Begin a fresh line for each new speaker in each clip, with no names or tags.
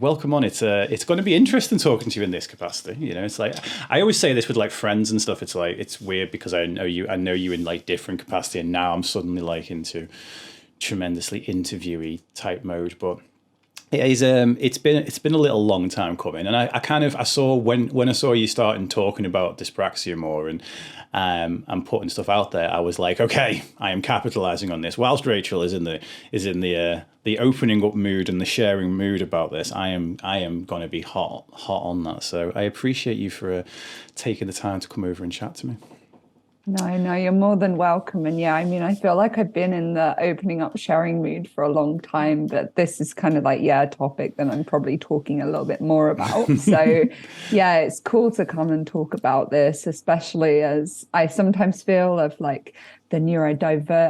welcome on. It's going to be interesting talking to you in this capacity. You know, it's like I always say this with like friends and stuff. It's like it's weird because I know you in like different capacity, and now I'm suddenly like into tremendously interviewee type mode. But it is it's been a little long time coming, and I saw when I saw you starting talking about dyspraxia more and putting stuff out there, I was like, okay, I am capitalizing on this. Whilst Rachael is in the opening up mood and the sharing mood about this, I am going to be hot on that. So I appreciate you for taking the time to come over and chat to me.
No, you're more than welcome. And yeah, I mean, I feel like I've been in the opening up sharing mood for a long time, but this is kind of like, a topic that I'm probably talking a little bit more about. So yeah, it's cool to come and talk about this, especially as I sometimes feel of like the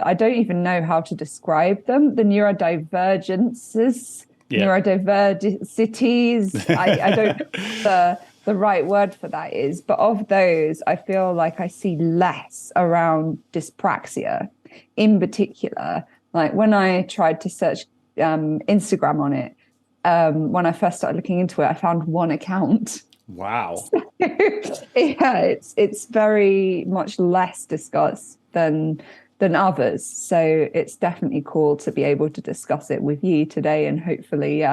I don't even know how to describe them, the neurodivergences, neurodiversities. I don't know the right word for that is, but of those, I feel like I see less around dyspraxia in particular. Like when I tried to search Instagram on it, when I first started looking into it, I found one account.
Wow.
So, yeah, it's very much less discussed than others. So it's definitely cool to be able to discuss it with you today and hopefully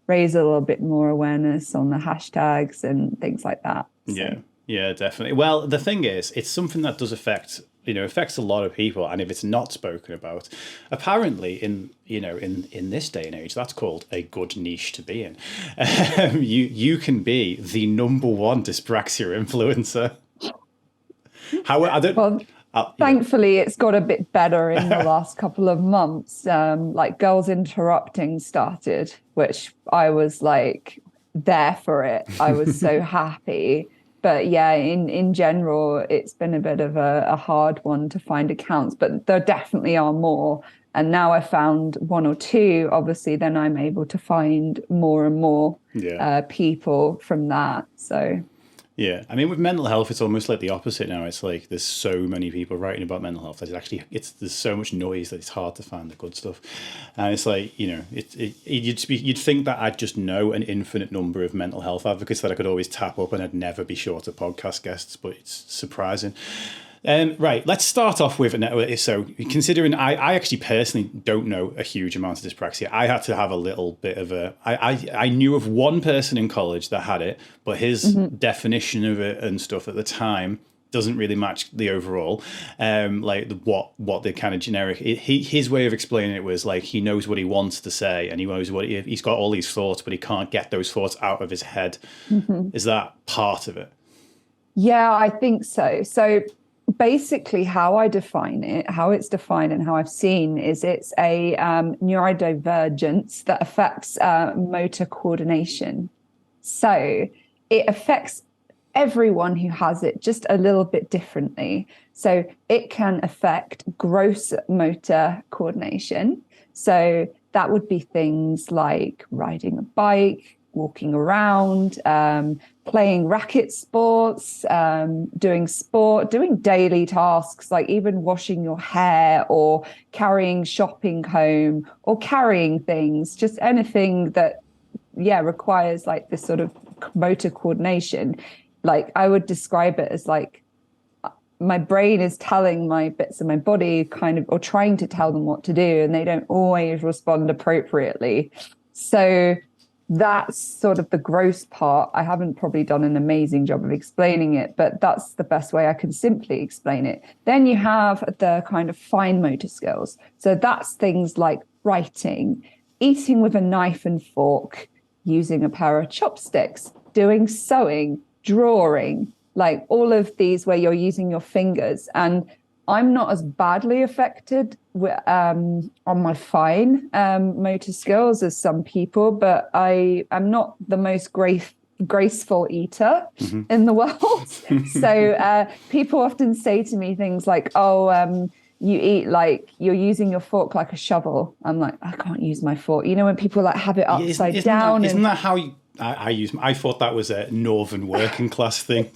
raise a little bit more awareness on the hashtags and things like that. So.
Yeah, definitely. Well, the thing is, it's something that does affects a lot of people, and if it's not spoken about, apparently in this day and age, that's called a good niche to be in. You can be the #1 dyspraxia influencer.
Thankfully, it's got a bit better in the last couple of months. Like Girls Interrupting started, which I was like there for it. I was so happy. But yeah, in general, it's been a bit of a hard one to find accounts, but there definitely are more. And now I found one or two, obviously, then I'm able to find more and more people from that. So.
Yeah, I mean, with mental health, it's almost like the opposite now. It's like there's so many people writing about mental health. There's so much noise that it's hard to find the good stuff. And it's like, you'd think that I'd just know an infinite number of mental health advocates that I could always tap up and I'd never be short of podcast guests, but it's surprising. Right, let's start off with, so considering I actually personally don't know a huge amount of dyspraxia, I had to have a little bit of I knew of one person in college that had it, but his definition of it and stuff at the time doesn't really match the overall, what the kind of generic, his way of explaining it was like, he knows what he wants to say and he knows he's got all these thoughts, but he can't get those thoughts out of his head. Is that part of it?
Yeah, I think so. So basically how I define it, how it's defined and how I've seen is it's a neurodivergence that affects motor coordination. So it affects everyone who has it just a little bit differently. So it can affect gross motor coordination. So that would be things like riding a bike, walking around, playing racket sports, doing daily tasks, like even washing your hair or carrying shopping home or carrying things, just anything that, requires like this sort of motor coordination. Like I would describe it as like my brain is telling my bits of my body kind of, or trying to tell them what to do, and they don't always respond appropriately. So that's sort of the gross part. I haven't probably done an amazing job of explaining it, but that's the best way I can simply explain it. Then you have the kind of fine motor skills. So that's things like writing, eating with a knife and fork, using a pair of chopsticks, doing sewing, drawing, like all of these where you're using your fingers. And I'm not as badly affected on my fine motor skills as some people, but I am not the most graceful eater in the world. So people often say to me things like, you eat like you're using your fork like a shovel. I'm like, I can't use my fork. You know, when people like have it upside down.
Isn't that how you... I thought that was a northern working class thing.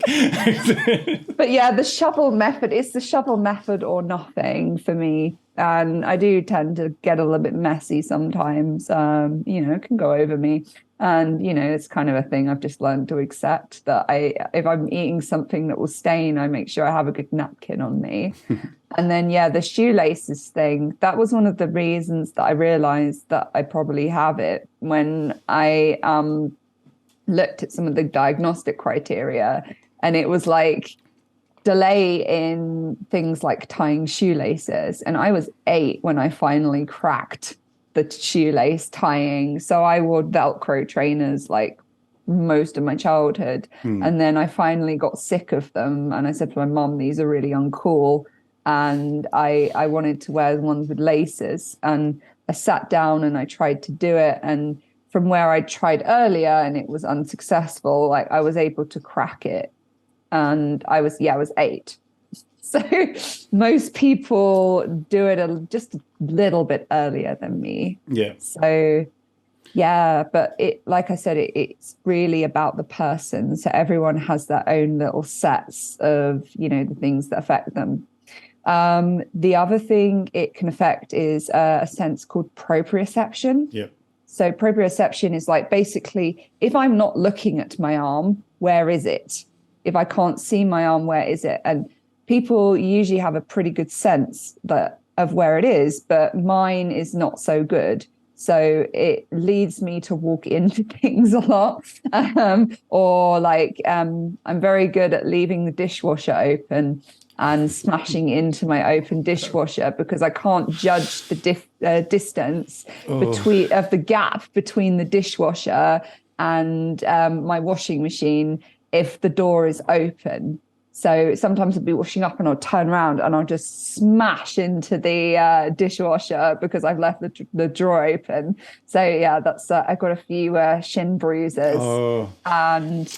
But yeah, the shovel method, it's the shovel method or nothing for me. And I do tend to get a little bit messy sometimes, it can go over me. And, it's kind of a thing I've just learned to accept, that if I'm eating something that will stain, I make sure I have a good napkin on me. And then, the shoelaces thing, that was one of the reasons that I realized that I probably have it when I looked at some of the diagnostic criteria, and it was like delay in things like tying shoelaces. And I was 8 when I finally cracked the shoelace tying. So I wore Velcro trainers like most of my childhood. And then I finally got sick of them. And I said to my mum, these are really uncool. And I wanted to wear ones with laces. And I sat down and I tried to do it. And from where I tried earlier and it was unsuccessful, like I was able to crack it. And I was 8. So most people do it just a little bit earlier than me.
Yeah.
So, but like I said, it's really about the person. So everyone has their own little sets of, the things that affect them. The other thing it can affect is a sense called proprioception.
Yeah.
So proprioception is like basically, if I'm not looking at my arm, where is it? If I can't see my arm, where is it? And people usually have a pretty good sense of where it is, but mine is not so good. So it leads me to walk into things a lot. Or like I'm very good at leaving the dishwasher open and smashing into my open dishwasher because I can't judge the distance of the gap between the dishwasher and my washing machine if the door is open. So sometimes I'll be washing up and I'll turn around and I'll just smash into the dishwasher because I've left the drawer open. So that's I've got a few shin bruises. And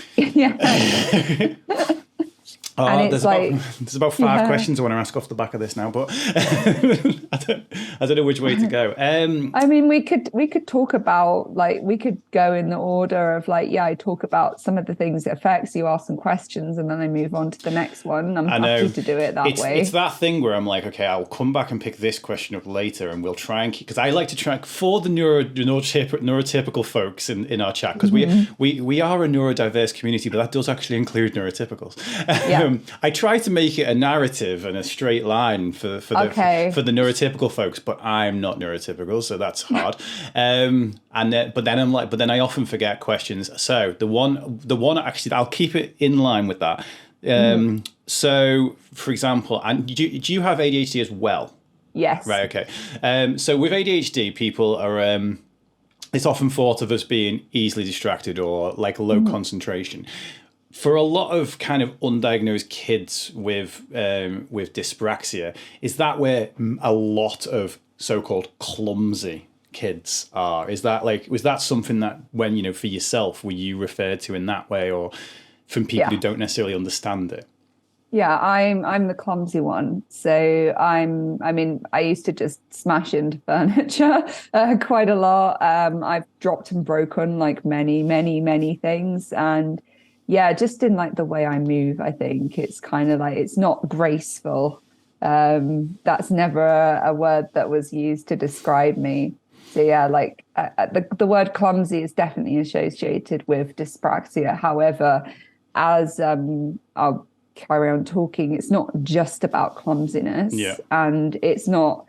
and
there's about 5 questions I want to ask off the back of this now, but I don't know which way to go.
I mean, we could talk about, like, we could go in the order of like, I talk about some of the things it affects, you ask some questions, and then I move on to the next one. I'm happy to do it that way.
It's that thing where I'm like, okay, I'll come back and pick this question up later, and we'll try and keep, because I like to track for the neurotypical folks in our chat, because we are a neurodiverse community, but that does actually include neurotypicals. I try to make it a narrative and a straight line for the neurotypical folks, but I'm not neurotypical, so that's hard. But then I often forget questions. So the one actually, I'll keep it in line with that. So, for example, and do you have ADHD as well?
Yes.
Right. Okay. So with ADHD, people are. It's often thought of as being easily distracted or like low concentration. For a lot of kind of undiagnosed kids with dyspraxia, is that where a lot of so-called clumsy kids are? Is that was that something that when, for yourself, were you referred to in that way, or from people who don't necessarily understand it?
Yeah, I'm the clumsy one. So I used to just smash into furniture quite a lot. I've dropped and broken like many, many, many things. And just in like the way I move, I think it's kind of like, it's not graceful. That's never a word that was used to describe me. So the word clumsy is definitely associated with dyspraxia. However, as I'll carry on talking, it's not just about clumsiness, and it's not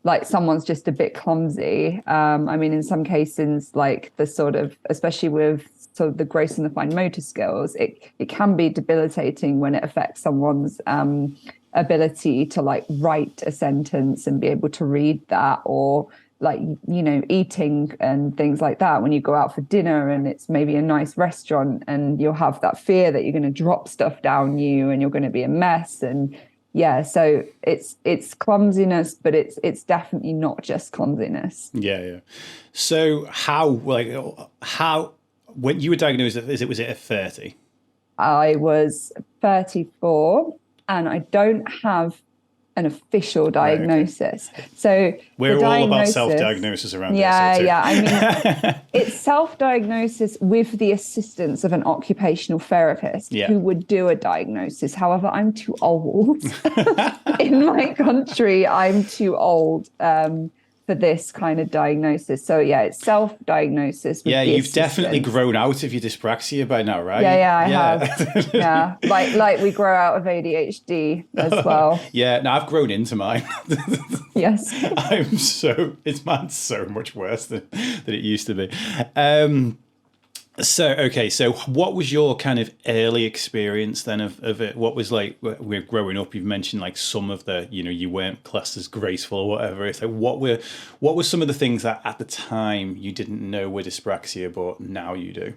like someone's just a bit clumsy. In some cases, like the sort of, especially with sort of the gross and the fine motor skills, it can be debilitating when it affects someone's ability to like write a sentence and be able to read that, or like, eating and things like that. When you go out for dinner and it's maybe a nice restaurant, and you'll have that fear that you're going to drop stuff down you and you're going to be a mess. And so it's clumsiness, but it's definitely not just clumsiness.
So how when you were diagnosed, was it at 30?
I was 34, and I don't have an official diagnosis. Right, okay. So
we're all about self-diagnosis around here.
It's self-diagnosis with the assistance of an occupational therapist who would do a diagnosis. However, I'm too old. In my country, I'm too old for this kind of diagnosis. So yeah, it's self-diagnosis.
Yeah, you've definitely grown out of your dyspraxia by now, right?
I have. Yeah, like we grow out of ADHD as well.
Yeah, no, I've grown into mine.
Yes.
Mine's so much worse than it used to be. So what was your kind of early experience then of it? What was like, we're growing up, you've mentioned like some of the, you weren't classed as graceful or whatever. It's like, what were some of the things that at the time you didn't know were dyspraxia, but now you do?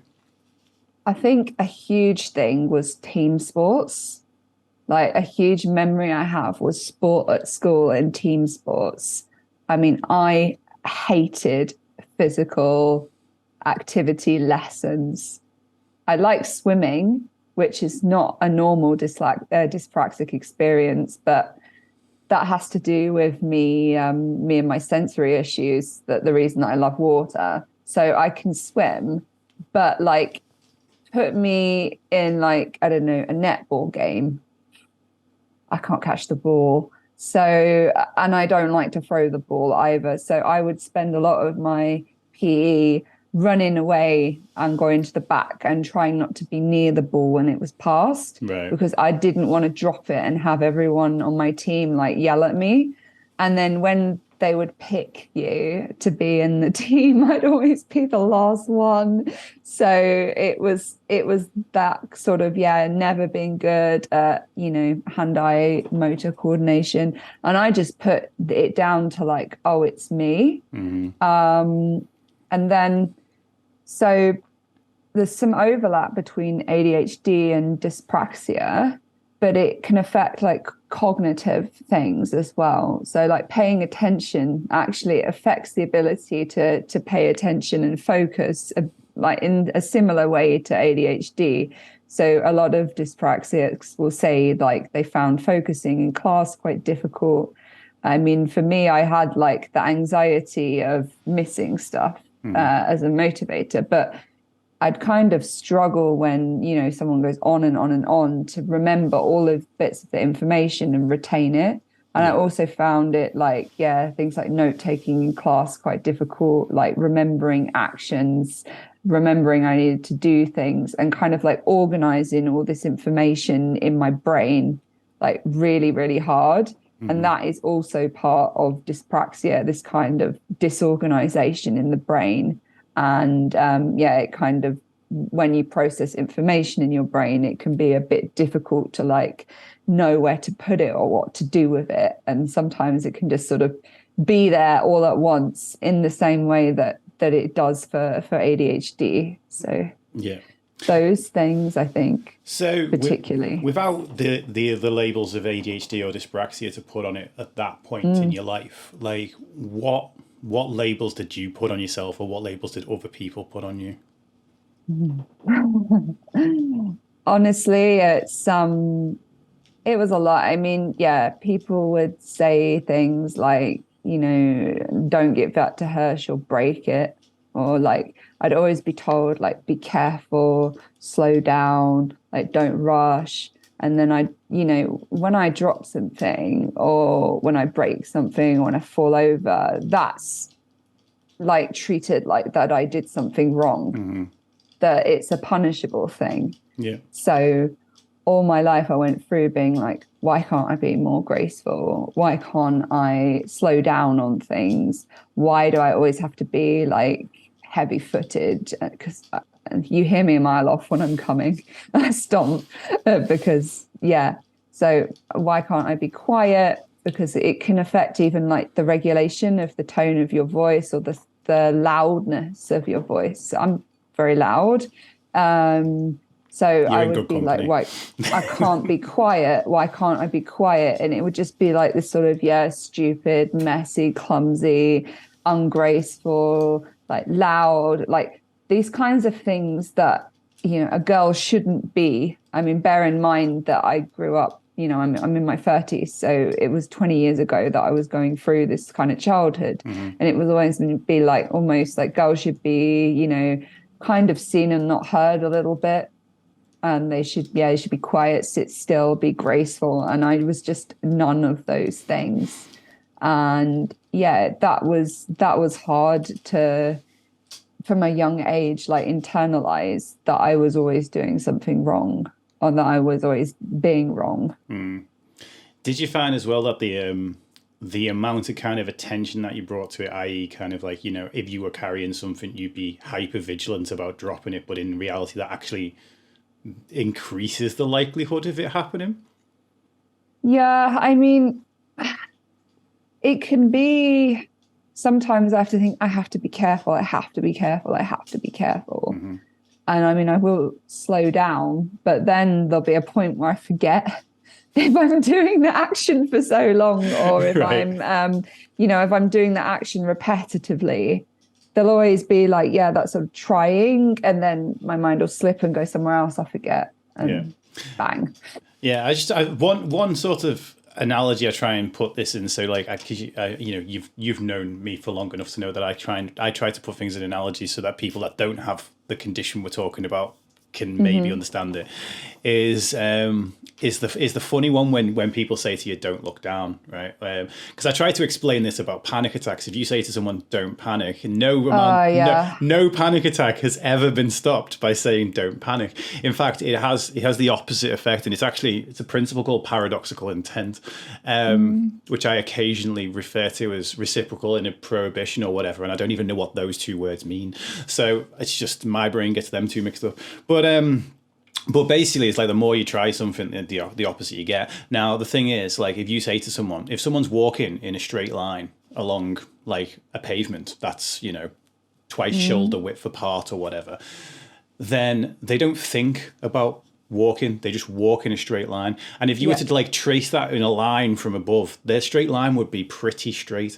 I think a huge thing was team sports. Like a huge memory I have was sport at school and team sports. I mean, I hated physical activity lessons. I like swimming, which is not a normal dyspraxic experience, but that has to do with me and my sensory issues, that the reason that I love water. So I can swim, but like put me in like, I don't know, a netball game, I can't catch the ball. So, and I don't like to throw the ball either. So I would spend a lot of my PE running away and going to the back and trying not to be near the ball when it was passed,
right,
because I didn't want to drop it and have everyone on my team like yell at me. And then when they would pick you to be in the team, I'd always be the last one. So it was that sort of, never been good at, hand-eye motor coordination. And I just put it down to like, oh, it's me.
Mm-hmm.
And then, so there's some overlap between ADHD and dyspraxia, but it can affect like cognitive things as well. So like paying attention actually affects the ability to pay attention and focus, like in a similar way to ADHD. So a lot of dyspraxics will say like they found focusing in class quite difficult. I mean, for me, I had like the anxiety of missing stuff as a motivator, but I'd kind of struggle when, someone goes on and on and on to remember all of bits of the information and retain it. And I also found it like, things like note taking in class quite difficult, like remembering actions, remembering I needed to do things, and kind of like organizing all this information in my brain, like really, really hard. Mm-hmm. And that is also part of dyspraxia, this kind of disorganization in the brain. And it kind of, when you process information in your brain, it can be a bit difficult to like know where to put it or what to do with it. And sometimes it can just sort of be there all at once in the same way that it does for ADHD. So those things, I think,
so
particularly.
Without the labels of ADHD or dyspraxia to put on it at that point in your life, like what labels did you put on yourself, or what labels did other people put on you?
Honestly, it was a lot. I mean, people would say things like, don't give that to her, she'll break it. Or like, I'd always be told, like, be careful, slow down, like, don't rush. And then when I drop something or when I break something or when I fall over, that's like treated like that I did something wrong, mm-hmm. that it's a punishable thing.
Yeah.
So all my life I went through being like, why can't I be more graceful? Why can't I slow down on things? Why do I always have to be like heavy footed? Because you hear me a mile off when I'm coming. I stomp because, so why can't I be quiet? Because it can affect even like the regulation of the tone of your voice or the loudness of your voice. I'm very loud. So I would be like, why I can't be quiet. Why can't I be quiet? And it would just be like this sort of, stupid, messy, clumsy, ungraceful, like loud, like these kinds of things that, a girl shouldn't be. I mean, bear in mind that I grew up, I'm in my 30s. So it was 20 years ago that I was going through this kind of childhood. Mm-hmm. And it was always going to be like, almost like girls should be, kind of seen and not heard a little bit. And they should be quiet, sit still, be graceful. And I was just none of those things. And yeah, that was hard to, from a young age, like internalize that I was always doing something wrong, or that I was always being wrong.
Did you find as well that the amount of kind of attention that you brought to it, i.e. kind of like, you know, if you were carrying something, you'd be hyper vigilant about dropping it, but in reality that actually increases the likelihood of it happening?
Yeah, I mean, it can be, sometimes I have to think, I have to be careful, I have to be careful, I have to be careful. And I mean, I will slow down, but then there'll be a point where I forget if I'm doing the action for so long, or if
Right.
I'm, you know, if I'm doing the action repetitively, there'll always be like, yeah, that's sort of trying, and then my mind will slip and go somewhere else. I forget, and bang.
Yeah, one sort of analogy I try and put this in. So like, you know, you've known me for long enough to know that I try to put things in analogies so that people that don't have the condition we're talking about can maybe understand it. Is the funny one when people say to you, "Don't look down," right? Because I try to explain this about panic attacks. If you say to someone, "Don't panic," no panic attack has ever been stopped by saying "Don't panic." In fact, it has the opposite effect, and it's a principle called paradoxical intent, which I occasionally refer to as reciprocal in a prohibition or whatever, and I don't even know what those two words mean. So it's just my brain gets them two mixed up, But basically, it's like the more you try something, the opposite you get. Now, the thing is, like, if you say to someone, if someone's walking in a straight line along, like, a pavement that's, you know, twice shoulder width apart or whatever, then they don't think about walking. They just walk in a straight line. And if you were to, like, trace that in a line from above, their straight line would be pretty straight.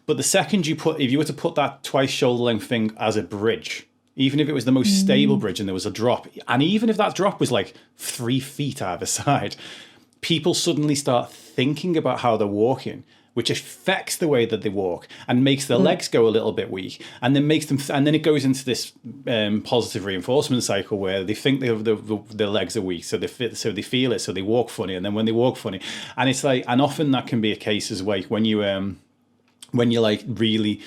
But the second if you were to put that twice shoulder length thing as a bridge, even if it was the most stable bridge and there was a drop, and even if that drop was like 3 feet either side, people suddenly start thinking about how they're walking, which affects the way that they walk and makes their legs go a little bit weak, and then and then it goes into this positive reinforcement cycle where they think their legs are weak, so they feel it, so they walk funny, and then when they walk funny, and it's like, and often that can be a case as well when you like really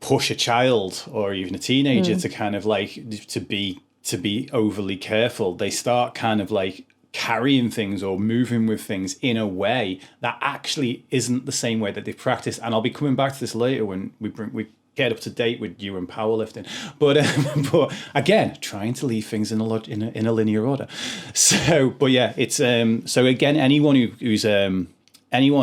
push a child or even a teenager to kind of like to be overly careful, they start kind of like carrying things or moving with things in a way that actually isn't the same way that they've practiced. And I'll be coming back to this later when we get up to date with you and powerlifting, but again, trying to leave things in a linear order. So, but yeah, it's so again, anyone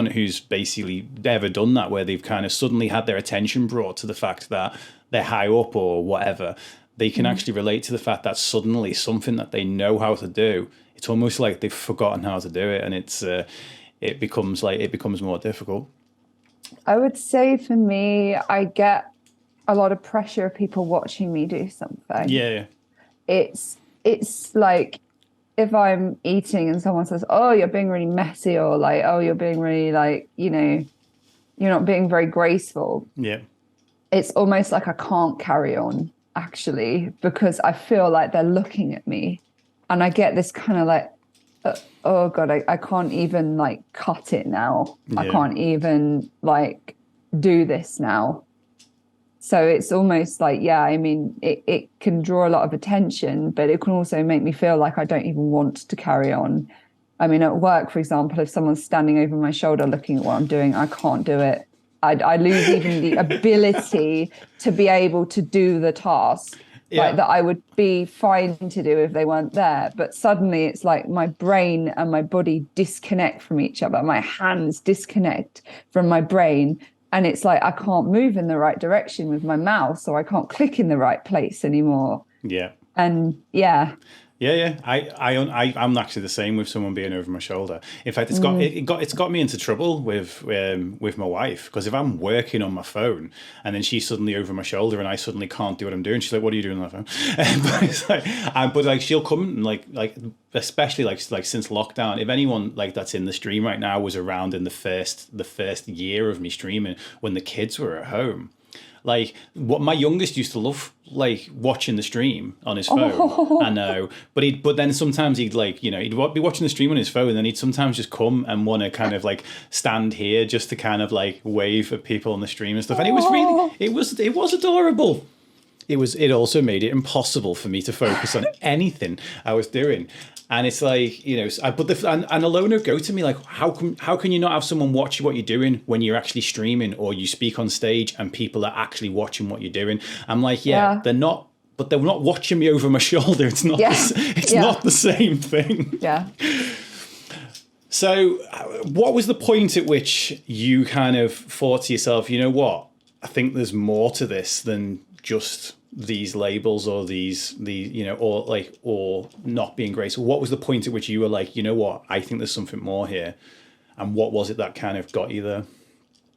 who's basically ever done that, where they've kind of suddenly had their attention brought to the fact that they're high up or whatever, they can actually relate to the fact that suddenly something that they know how to do, it's almost like they've forgotten how to do it, and it becomes more difficult.
I would say for me, I get a lot of pressure of people watching me do something.
Yeah.
It's like, if I'm eating and someone says, "Oh, you're being really messy," or like, "Oh, you're being really, like, you know, you're not being very graceful."
Yeah.
It's almost like I can't carry on, actually, because I feel like they're looking at me, and I get this kind of like, oh God, I can't even like cut it now.
Yeah.
I can't even like do this now. So it's almost like, yeah, I mean, it can draw a lot of attention, but it can also make me feel like I don't even want to carry on. I mean, at work, for example, if someone's standing over my shoulder looking at what I'm doing, I can't do it. I lose even the ability to be able to do the task like that I would be fine to do if they weren't there. But suddenly it's like my brain and my body disconnect from each other. My hands disconnect from my brain. And it's like I can't move in the right direction with my mouse, or I can't click in the right place anymore.
Yeah.
And yeah.
Yeah. I'm actually the same with someone being over my shoulder. In fact, it's got me into trouble with my wife, because if I'm working on my phone and then she's suddenly over my shoulder and I suddenly can't do what I'm doing, she's like, "What are you doing on my phone?" But it's like, she'll come and like especially like since lockdown, if anyone like that's in the stream right now was around in the first year of me streaming when the kids were at home. Like, what my youngest used to love like watching the stream on his phone. I know, but then sometimes he'd like, you know, he'd be watching the stream on his phone, and then he'd sometimes just come and want to kind of like stand here just to kind of like wave at people on the stream and stuff. And it was really, it was adorable. It also made it impossible for me to focus on anything I was doing. And it's like, you know, and Alona would go to me like, how can you not have someone watch what you're doing when you're actually streaming or you speak on stage and people are actually watching what you're doing? I'm like, they're not, but they're not watching me over my shoulder. It's not, not the same thing.
Yeah.
So what was the point at which you kind of thought to yourself, you know what, I think there's more to this than just these labels or these you know, or not being great? So what was the point at which you were like, you know what, I think there's something more here? And what was it that kind of got you there?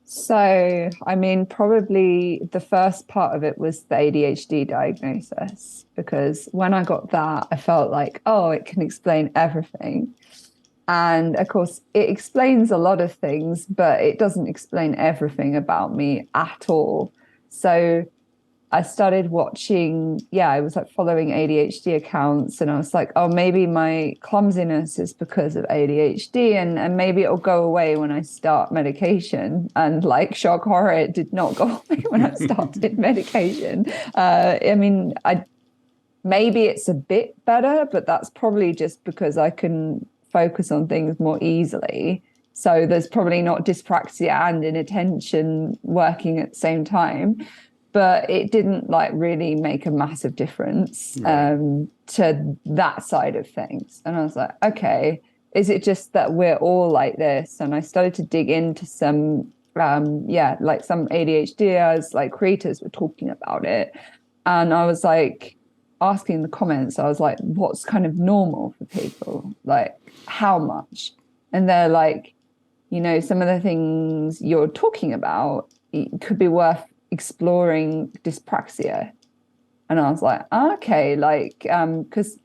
So, I mean, probably the first part of it was the ADHD diagnosis, because when I got that, I felt like, oh, it can explain everything. And of course, it explains a lot of things, but it doesn't explain everything about me at all. So I started watching, I was like following ADHD accounts, and I was like, oh, maybe my clumsiness is because of ADHD, and maybe it'll go away when I start medication. And like, shock horror, it did not go away when I started medication. I mean, maybe it's a bit better, but that's probably just because I can focus on things more easily. So there's probably not dyspraxia and inattention working at the same time. But it didn't like really make a massive difference to that side of things. And I was like, okay, is it just that we're all like this? And I started to dig into some, like some ADHDers, like creators were talking about it. And I was like asking in the comments, I was like, what's kind of normal for people? Like how much? And they're like, you know, some of the things you're talking about could be worth exploring dyspraxia. And I was like, okay, like, because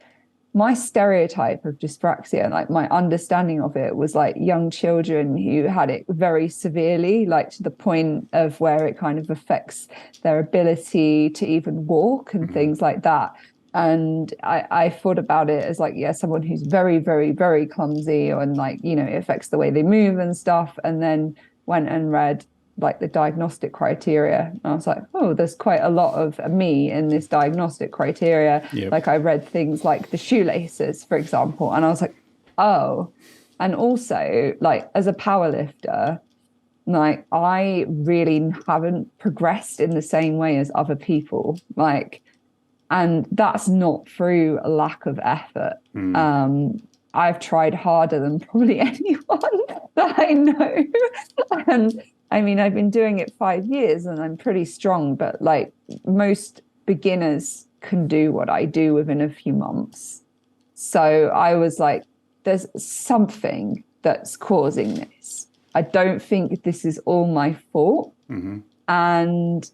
my stereotype of dyspraxia, like my understanding of it was like young children who had it very severely, like to the point of where it kind of affects their ability to even walk and things like that. And I thought about it as like, someone who's very, very, very clumsy, and like, you know, it affects the way they move and stuff. And then went and read like the diagnostic criteria. And I was like, oh, there's quite a lot of me in this diagnostic criteria. Yep. Like I read things like the shoelaces, for example. And I was like, oh, and also like as a powerlifter, like I really haven't progressed in the same way as other people. Like, and that's not through a lack of effort. I've tried harder than probably anyone that I know. And I mean, I've been doing it 5 years and I'm pretty strong, but like most beginners can do what I do within a few months. So I was like, there's something that's causing this. I don't think this is all my fault. And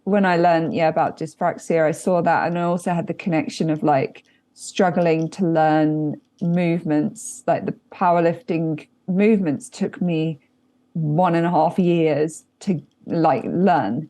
when I learned, about dyspraxia, I saw that. And I also had the connection of like struggling to learn movements, like the powerlifting movements took me 1.5 years to like learn.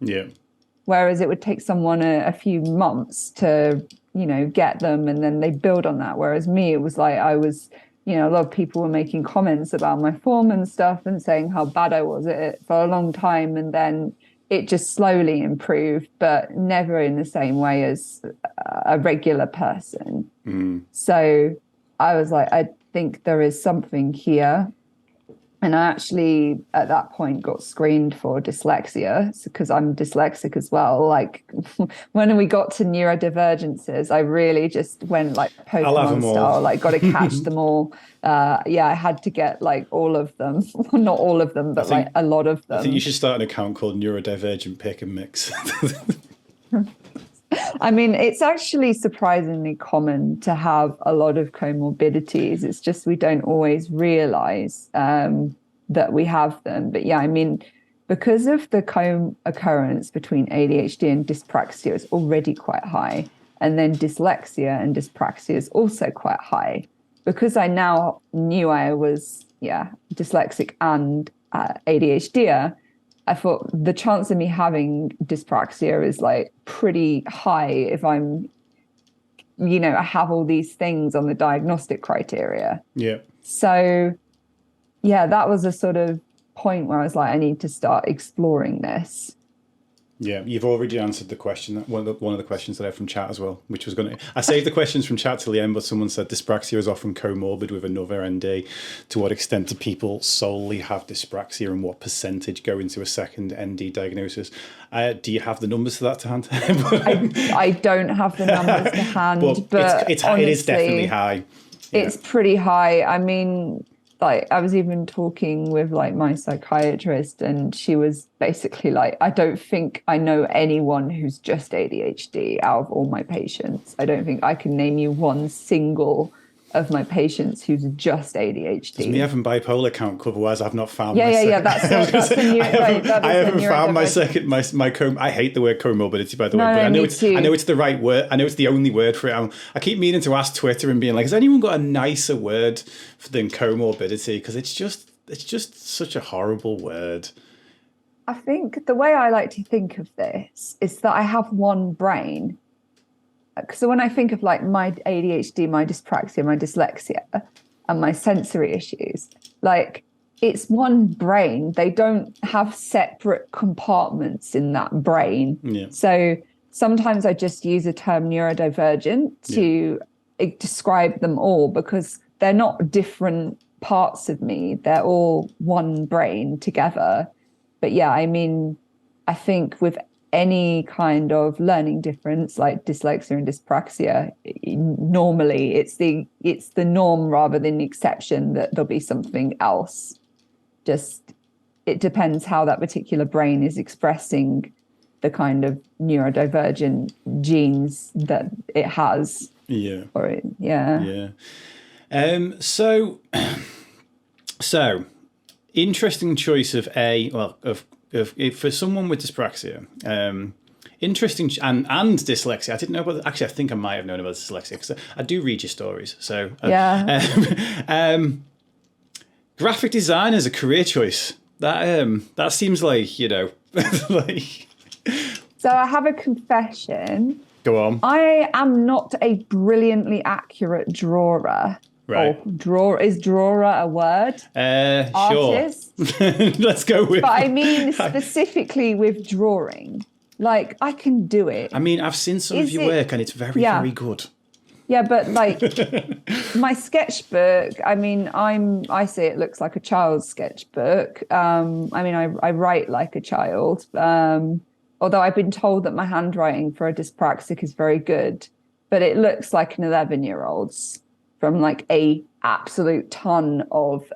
Whereas it would take someone a few months to, you know, get them, and then they build on that. Whereas me, it was like I was, you know, a lot of people were making comments about my form and stuff and saying how bad I was at it for a long time. And then it just slowly improved, but never in the same way as a regular person. So I was like, I think there is something here. And I actually, at that point, got screened for dyslexia because I'm dyslexic as well. Like when we got to neurodivergences, I really just went like Pokemon style, like got to catch them all. I had to get like all of them. Not all of them, but like a lot of them.
I think you should start an account called Neurodivergent Pick and Mix.
I mean, it's actually surprisingly common to have a lot of comorbidities. It's just we don't always realize that we have them. But I mean, because of the co-occurrence between ADHD and dyspraxia is already quite high, and then dyslexia and dyspraxia is also quite high. Because I now knew I was, dyslexic and ADHD, I thought the chance of me having dyspraxia is like pretty high if I'm, I have all these things on the diagnostic criteria.
Yeah.
So, yeah, that was a sort of point where I was like, I need to start exploring this.
Yeah, you've already answered the question. One of the questions that I had from chat as well, which was I saved the questions from chat till the end, but someone said dyspraxia is often comorbid with another ND. To what extent do people solely have dyspraxia, and what percentage go into a second ND diagnosis? Do you have the numbers for that to hand?
I don't have the numbers to hand, but
it is definitely high.
Yeah. It's pretty high. I mean, like, I was even talking with like my psychiatrist, and she was basically like, I don't think I know anyone who's just ADHD out of all my patients. I don't think I can name you one single of my patients who's just ADHD.
Does me having bipolar count? Otherwise, I've not found.
Yeah. That's a new.
I haven't found my second my I hate the word comorbidity, by the way, but I know it's the right word. I know it's the only word for it. I keep meaning to ask Twitter and being like, has anyone got a nicer word than comorbidity? Because it's just such a horrible word.
I think the way I like to think of this is that I have one brain. So when I think of like my ADHD, my dyspraxia, my dyslexia, and my sensory issues, like, it's one brain. They don't have separate compartments in that brain.
Yeah.
So sometimes I just use the term neurodivergent to describe them all, because they're not different parts of me. They're all one brain together. But yeah, I mean, I think with any kind of learning difference like dyslexia and dyspraxia, normally it's the norm rather than the exception that there'll be something else. Just, it depends how that particular brain is expressing the kind of neurodivergent genes that it has.
Yeah. So interesting choice of for someone with dyspraxia, interesting and dyslexia. I didn't know about. Actually, I think I might have known about dyslexia because I do read your stories. So graphic design as a career choice. That seems like like.
So I have a confession.
Go on.
I am not a brilliantly accurate drawer.
Right.
Is drawer a word? Artist?
Sure. Let's go with.
But I mean specifically with drawing. Like, I can do it.
I mean, I've seen some of your work and it's very, very good.
Yeah, but like my sketchbook, I mean, I say it looks like a child's sketchbook. I mean, I write like a child. Although I've been told that my handwriting for a dyspraxic is very good, but it looks like an 11-year-old's. From like a absolute ton of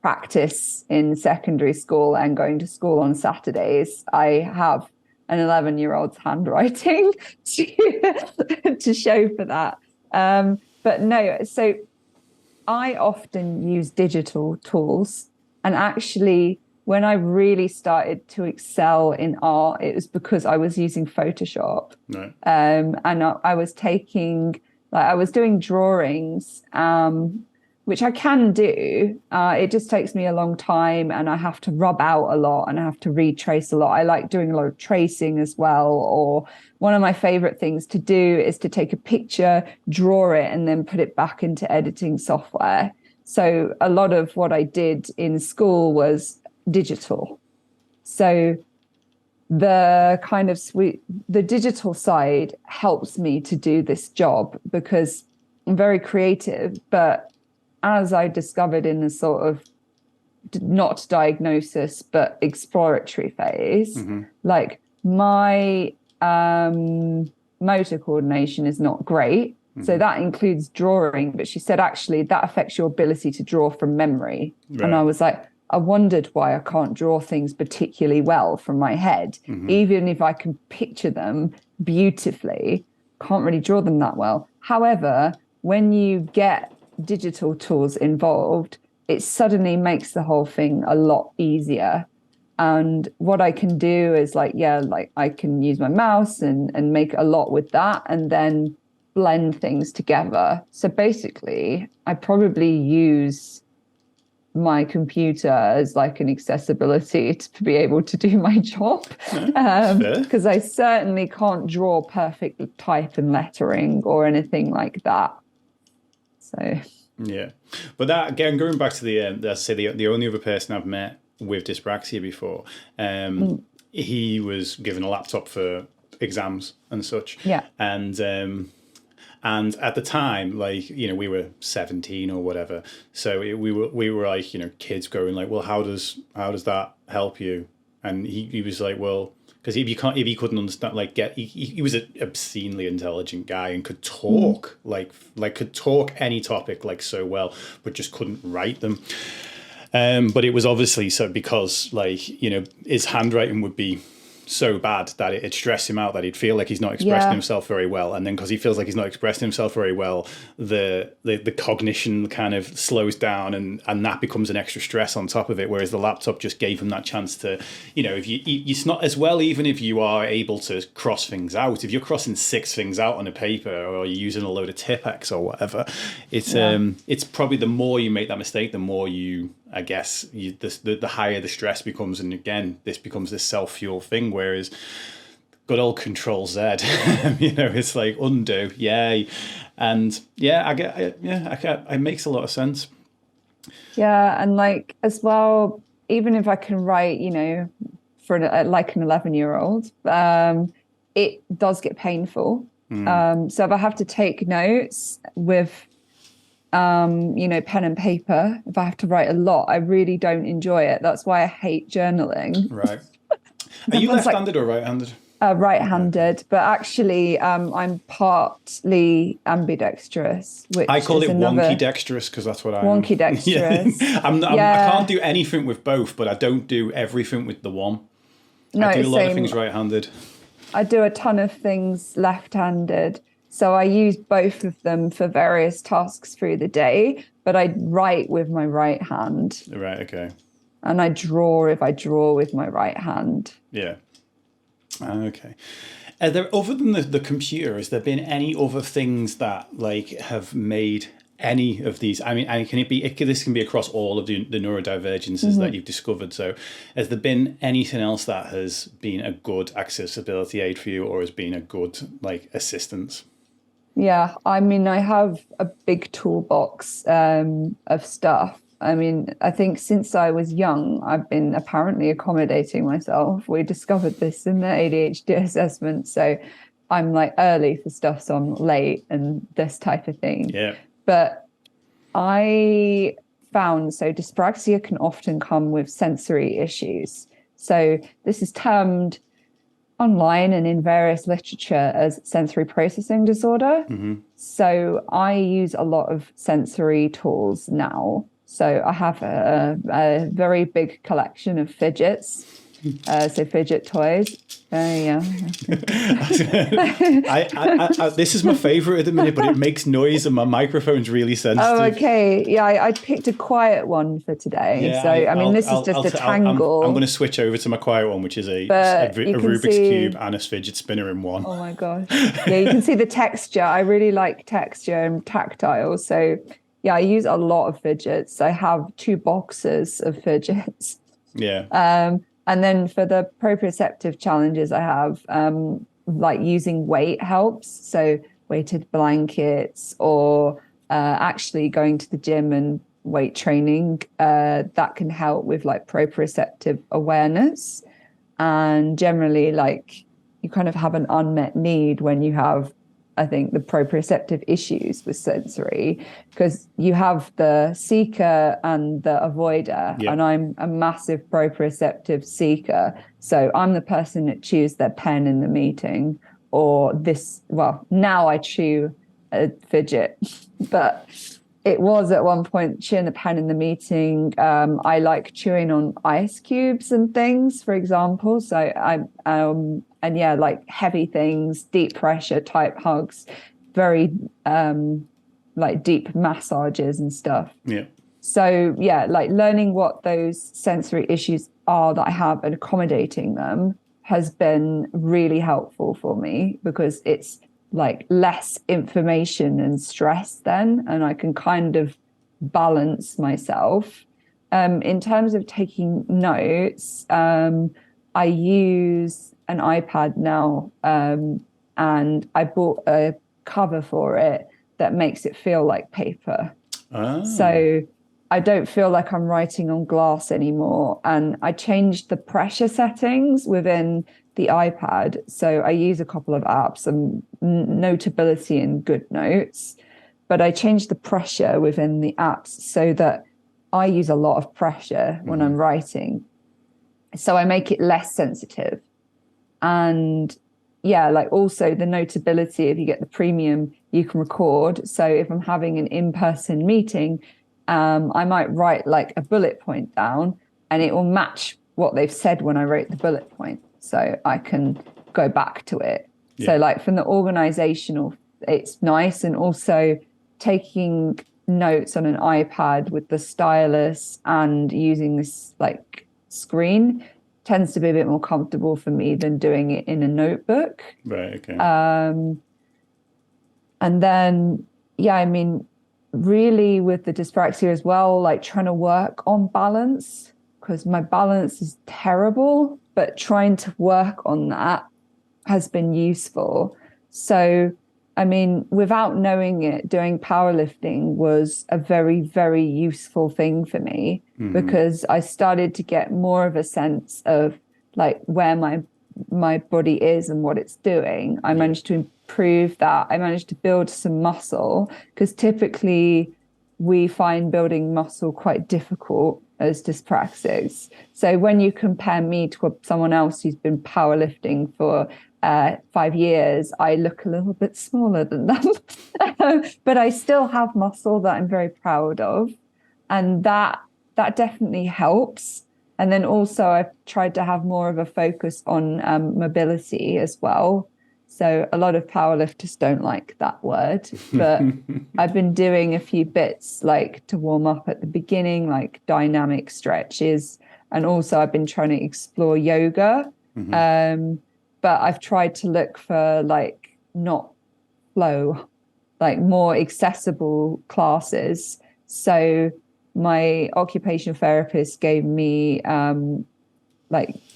practice in secondary school and going to school on Saturdays, I have an 11-year-old's handwriting to show for that. But no, so I often use digital tools. And actually, when I really started to excel in art, it was because I was using Photoshop.
Right.
And I was taking... Like, I was doing drawings, which I can do. It just takes me a long time, and I have to rub out a lot, and I have to retrace a lot. I like doing a lot of tracing as well. Or one of my favorite things to do is to take a picture, draw it, and then put it back into editing software. So a lot of what I did in school was digital. So the digital side helps me to do this job because I'm very creative. But as I discovered in the sort of not diagnosis, but exploratory phase, like, my motor coordination is not great. So that includes drawing. But she said, actually, that affects your ability to draw from memory. Right. And I was like, I wondered why I can't draw things particularly well from my head. Even if I can picture them beautifully, can't really draw them that well. However, when you get digital tools involved, it suddenly makes the whole thing a lot easier. And what I can do is like I can use my mouse and make a lot with that and then blend things together. So basically, I probably use my computer as like an accessibility to be able to do my job, because I certainly can't draw perfect type and lettering or anything like that. So
yeah, but that again, going back to the let's say the only other person I've met with dyspraxia before, he was given a laptop for exams and such.
Yeah.
And at the time, like, you know, we were 17 or whatever, so we were like, you know, kids going like, well, how does that help you? And he was like, well, because if he couldn't understand, like, he was an obscenely intelligent guy and could talk like could talk any topic like so well, but just couldn't write them. But it was obviously so because, like, you know, his handwriting would be so bad that it stressed him out, that he'd feel like he's not expressing himself very well, and then because he feels like he's not expressing himself very well, the cognition kind of slows down, and that becomes an extra stress on top of it, whereas the laptop just gave him that chance to, you know, if it's not as well, even if you are able to cross things out, if you're crossing 6 things out on a paper, or you're using a load of Tipex or whatever, it's probably the more you make that mistake, the more you, I guess, the higher the stress becomes. And again, this becomes this self-fuel thing, whereas good old Control Z, you know, it's like undo, yay. And yeah, it makes a lot of sense.
Yeah, and like as well, even if I can write, you know, for like an 11-year-old, it does get painful. So if I have to take notes with you know, pen and paper, if I have to write a lot, I really don't enjoy it. That's why I hate journaling.
Right. Are you left-handed or right-handed?
Right-handed, but actually I'm partly ambidextrous, which
I call it wonky dexterous because that's what I am.
Wonky dexterous.
I can't do anything with both, but I don't do everything with the one. No, I do a lot of things right-handed.
I do a ton of things left-handed. So I use both of them for various tasks through the day, but I write with my right hand.
Right, okay.
And I draw if I draw with my right hand.
Yeah. Okay. Are there, other than the computer, has there been any other things that like have made any of these? I mean, and this can be across all of the neurodivergences that you've discovered. So has there been anything else that has been a good accessibility aid for you, or has been a good like assistance?
Yeah, I mean, I have a big toolbox of stuff. I mean, I think since I was young, I've been apparently accommodating myself. We discovered this in the ADHD assessment. So I'm like early for stuff, so I'm late and this type of thing.
Yeah.
But I found, so dyspraxia can often come with sensory issues. So this is termed online and in various literature as sensory processing disorder. So I use a lot of sensory tools now. So I have a very big collection of fidgets, so fidget toys. Yeah.
This is my favorite at the minute, but it makes noise and my microphone's really sensitive.
Oh, okay. Yeah, I picked a quiet one for today. Yeah, so, I mean, this is just a tangle.
I'm going to switch over to my quiet one, which is a Rubik's Cube and a fidget spinner in one.
Oh, my gosh. Yeah, you can see the texture. I really like texture and tactile. So, yeah, I use a lot of fidgets. I have 2 boxes of fidgets.
Yeah.
And then for the proprioceptive challenges I have, like using weight helps. So weighted blankets or actually going to the gym and weight training, that can help with like proprioceptive awareness. And generally, like, you kind of have an unmet need when you have, I think, the proprioceptive issues with sensory, because you have the seeker and the avoider. Yeah. And I'm a massive proprioceptive seeker. So I'm the person that chews their pen in the meeting, or this, well, now I chew a fidget, but it was at one point chewing the pen in the meeting. I like chewing on ice cubes and things, for example. So and yeah, like heavy things, deep pressure type hugs, very like deep massages and stuff.
Yeah.
So yeah, like learning what those sensory issues are that I have and accommodating them has been really helpful for me, because it's like less information and stress then, and I can kind of balance myself. In terms of taking notes, I use an iPad now, and I bought a cover for it that makes it feel like paper. So I don't feel like I'm writing on glass anymore. And I changed the pressure settings within the iPad. So I use a couple of apps and Notability and GoodNotes, but I changed the pressure within the apps so that I use a lot of pressure when I'm writing. So I make it less sensitive. And yeah, like also the Notability, if you get the premium, you can record. So if I'm having an in-person meeting, I might write like a bullet point down and it will match what they've said when I wrote the bullet point. So I can go back to it. Yeah. So like from the organizational, it's nice. And also taking notes on an iPad with the stylus and using this like screen tends to be a bit more comfortable for me than doing it in a notebook.
Right. Okay.
And then, yeah, I mean, really with the dyspraxia as well, like trying to work on balance, because my balance is terrible, but trying to work on that has been useful. So, I mean, without knowing it, doing powerlifting was a very, very useful thing for me, because I started to get more of a sense of like where my body is and what it's doing. I managed to improve that. I managed to build some muscle, because typically we find building muscle quite difficult as dyspraxics. So when you compare me to someone else who's been powerlifting for 5 years, I look a little bit smaller than them, but I still have muscle that I'm very proud of, and that definitely helps. And then also I've tried to have more of a focus on mobility as well. So a lot of powerlifters don't like that word, but I've been doing a few bits like to warm up at the beginning, like dynamic stretches. And also I've been trying to explore yoga. But I've tried to look for like not flow, like more accessible classes. So my occupational therapist gave me,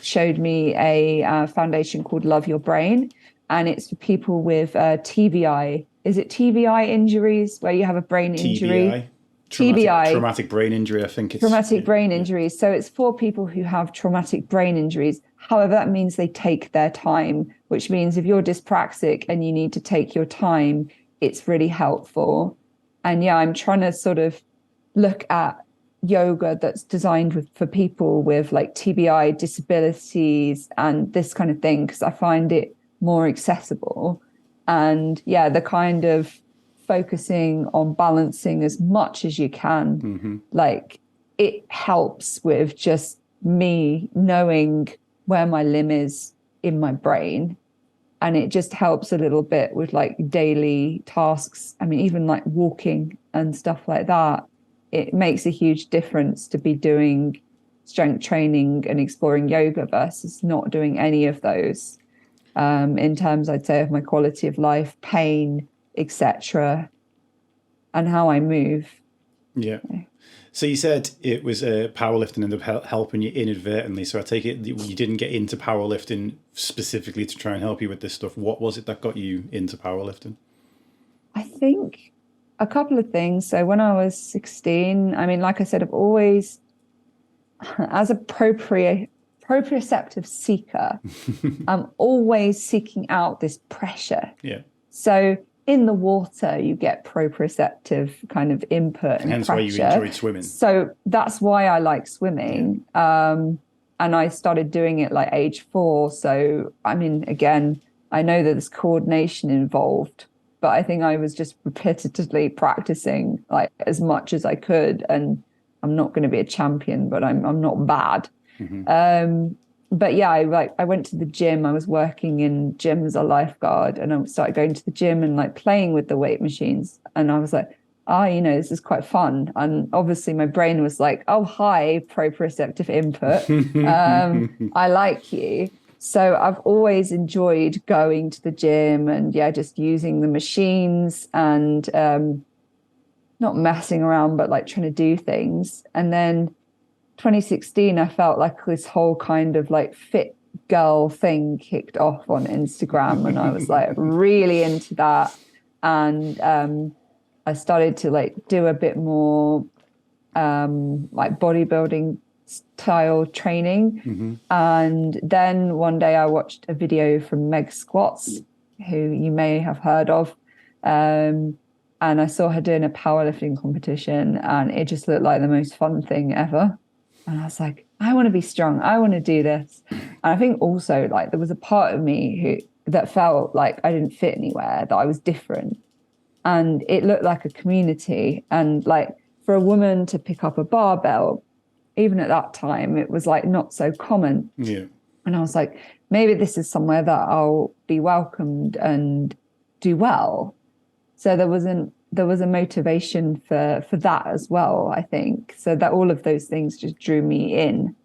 showed me a foundation called Love Your Brain. And it's for people with TBI. Is it TBI injuries where you have a brain injury? TBI.
Traumatic brain injury, I think it's.
Traumatic brain injuries. So it's for people who have traumatic brain injuries. However, that means they take their time, which means if you're dyspraxic and you need to take your time, it's really helpful. And yeah, I'm trying to sort of look at yoga that's designed for people with like TBI disabilities and this kind of thing, because I find it more accessible. And yeah, the kind of focusing on balancing as much as you can, like it helps with just me knowing where my limb is in my brain. And it just helps a little bit with like daily tasks. I mean, even like walking and stuff like that, it makes a huge difference to be doing strength training and exploring yoga versus not doing any of those. In terms, I'd say, of my quality of life, pain, etc., and how I move.
Yeah. So you said it was powerlifting ended up helping you inadvertently. So I take it you didn't get into powerlifting specifically to try and help you with this stuff. What was it that got you into powerlifting? I
think a couple of things. So when I was 16, I mean, like I said, I've always, as a proprioceptive seeker, I'm always seeking out this pressure.
Yeah.
So in the water, you get proprioceptive kind of input and
hence
pressure.
Why you enjoyed swimming.
So that's why I like swimming. Yeah. And I started doing it like age 4. So, I mean, again, I know that there's coordination involved, but I think I was just repetitively practicing like as much as I could. And I'm not going to be a champion, but I'm not bad. But yeah, I went to the gym. I was working in gym as a lifeguard, and I started going to the gym and like playing with the weight machines. And I was like, this is quite fun. And obviously my brain was like, oh, hi, proprioceptive input. I like you. So I've always enjoyed going to the gym and just using the machines and not messing around, but like trying to do things. And then 2016, I felt like this whole kind of like fit girl thing kicked off on Instagram, and I was like really into that. And I started to like do a bit more like bodybuilding style training. And then one day I watched a video from Meg Squats, who you may have heard of. And I saw her doing a powerlifting competition, and it just looked like the most fun thing ever. And I was like, I want to be strong. I want to do this. And I think also like there was a part of me that felt like I didn't fit anywhere, that I was different. And it looked like a community. And like for a woman to pick up a barbell, even at that time, it was like not so common.
Yeah.
And I was like, maybe this is somewhere that I'll be welcomed and do well. So there was a motivation for that as well, I think. So that all of those things just drew me in.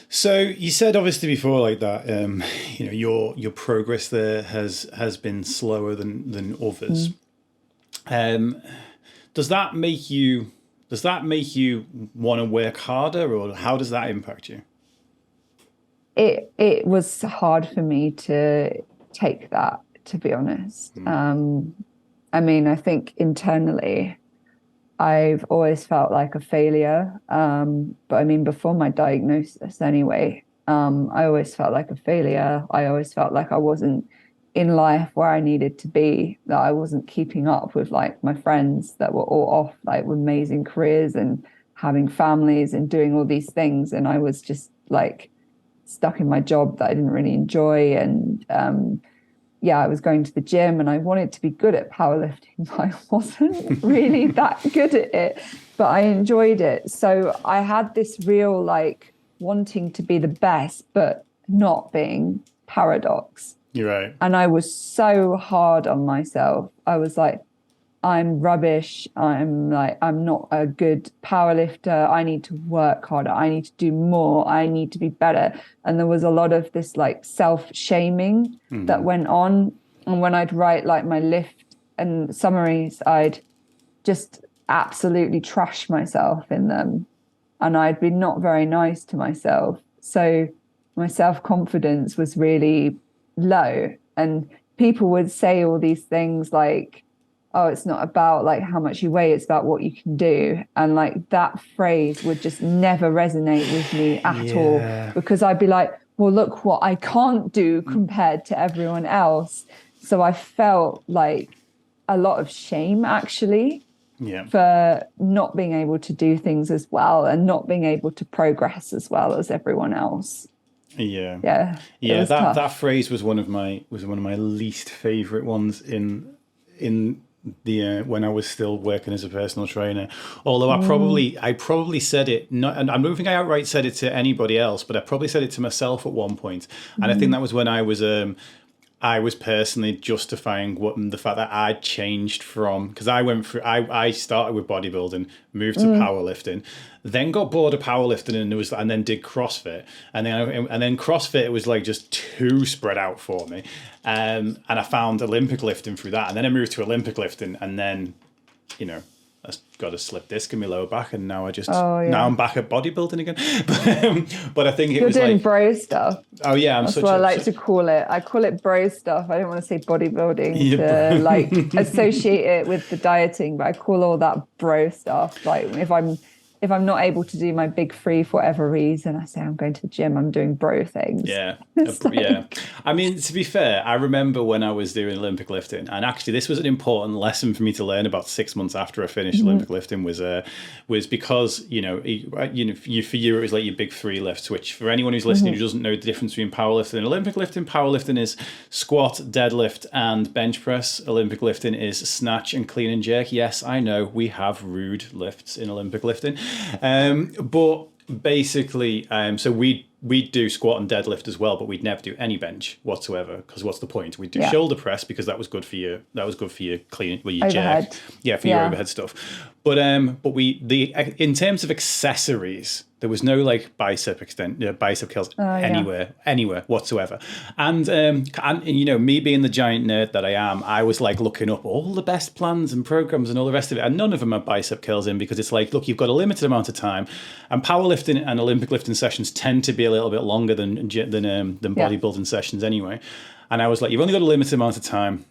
So you said obviously before like that, you know, your progress there has been slower than others. Does that make you want to work harder, or how does that impact you?
It was hard for me to take that, to be honest. I mean, I think internally I've always felt like a failure. But I mean, before my diagnosis anyway, I always felt like a failure. I always felt like I wasn't in life where I needed to be, that I wasn't keeping up with like my friends that were all off like with amazing careers and having families and doing all these things. And I was just like stuck in my job that I didn't really enjoy. And I was going to the gym and I wanted to be good at powerlifting, but I wasn't really that good at it, but I enjoyed it. So I had this real like wanting to be the best, but not being paradox.
You're right.
And I was so hard on myself. I was like, I'm rubbish. I'm not a good powerlifter. I need to work harder. I need to do more. I need to be better. And there was a lot of this like self-shaming that went on. And when I'd write like my lift and summaries, I'd just absolutely trash myself in them. And I'd be not very nice to myself. So my self-confidence was really low. And people would say all these things like, oh, it's not about like how much you weigh, it's about what you can do. And like that phrase would just never resonate with me at all, because I'd be like, well, look what I can't do compared to everyone else. So I felt like a lot of shame actually for not being able to do things as well and not being able to progress as well as everyone else.
That phrase was one of my least favorite ones in the when I was still working as a personal trainer. Although I probably said it, not, and I don't think I outright said it to anybody else, but I probably said it to myself at one point. And I think that was when I was personally justifying the fact that I'd changed from, because I started with bodybuilding, moved to powerlifting, then got bored of powerlifting and then did CrossFit, and then CrossFit was like just too spread out for me, and I found Olympic lifting through that, and then I moved to Olympic lifting, and then I got a slip disc in my lower back, and now now I'm back at bodybuilding again. But I think
you're doing like bro stuff.
Oh yeah,
that's what I like to call it. I call it bro stuff. I don't want to say bodybuilding to like associate it with the dieting, but I call all that bro stuff. Like if I'm not able to do my big three for whatever reason, I say I'm going to the gym, I'm doing bro things.
Yeah. I mean, to be fair, I remember when I was doing Olympic lifting, and actually this was an important lesson for me to learn about 6 months after I finished Olympic lifting was because, for you it was like your big three lifts, which for anyone who's listening who doesn't know the difference between powerlifting and Olympic lifting, powerlifting is squat, deadlift, and bench press. Olympic lifting is snatch and clean and jerk. Yes, I know we have rude lifts in Olympic lifting. But basically, so we'd do squat and deadlift as well, but we'd never do any bench whatsoever, because what's the point? We'd do shoulder press because that was good for your clean, your
overhead.
jerk, your overhead stuff. But in terms of accessories There was no like bicep curls anywhere whatsoever. And you know, me being the giant nerd that I am, I was like looking up all the best plans and programs and all the rest of it, and none of them have bicep curls in, because it's like, look, you've got a limited amount of time, and powerlifting and Olympic lifting sessions tend to be a little bit longer than bodybuilding sessions anyway. And I was like, you've only got a limited amount of time.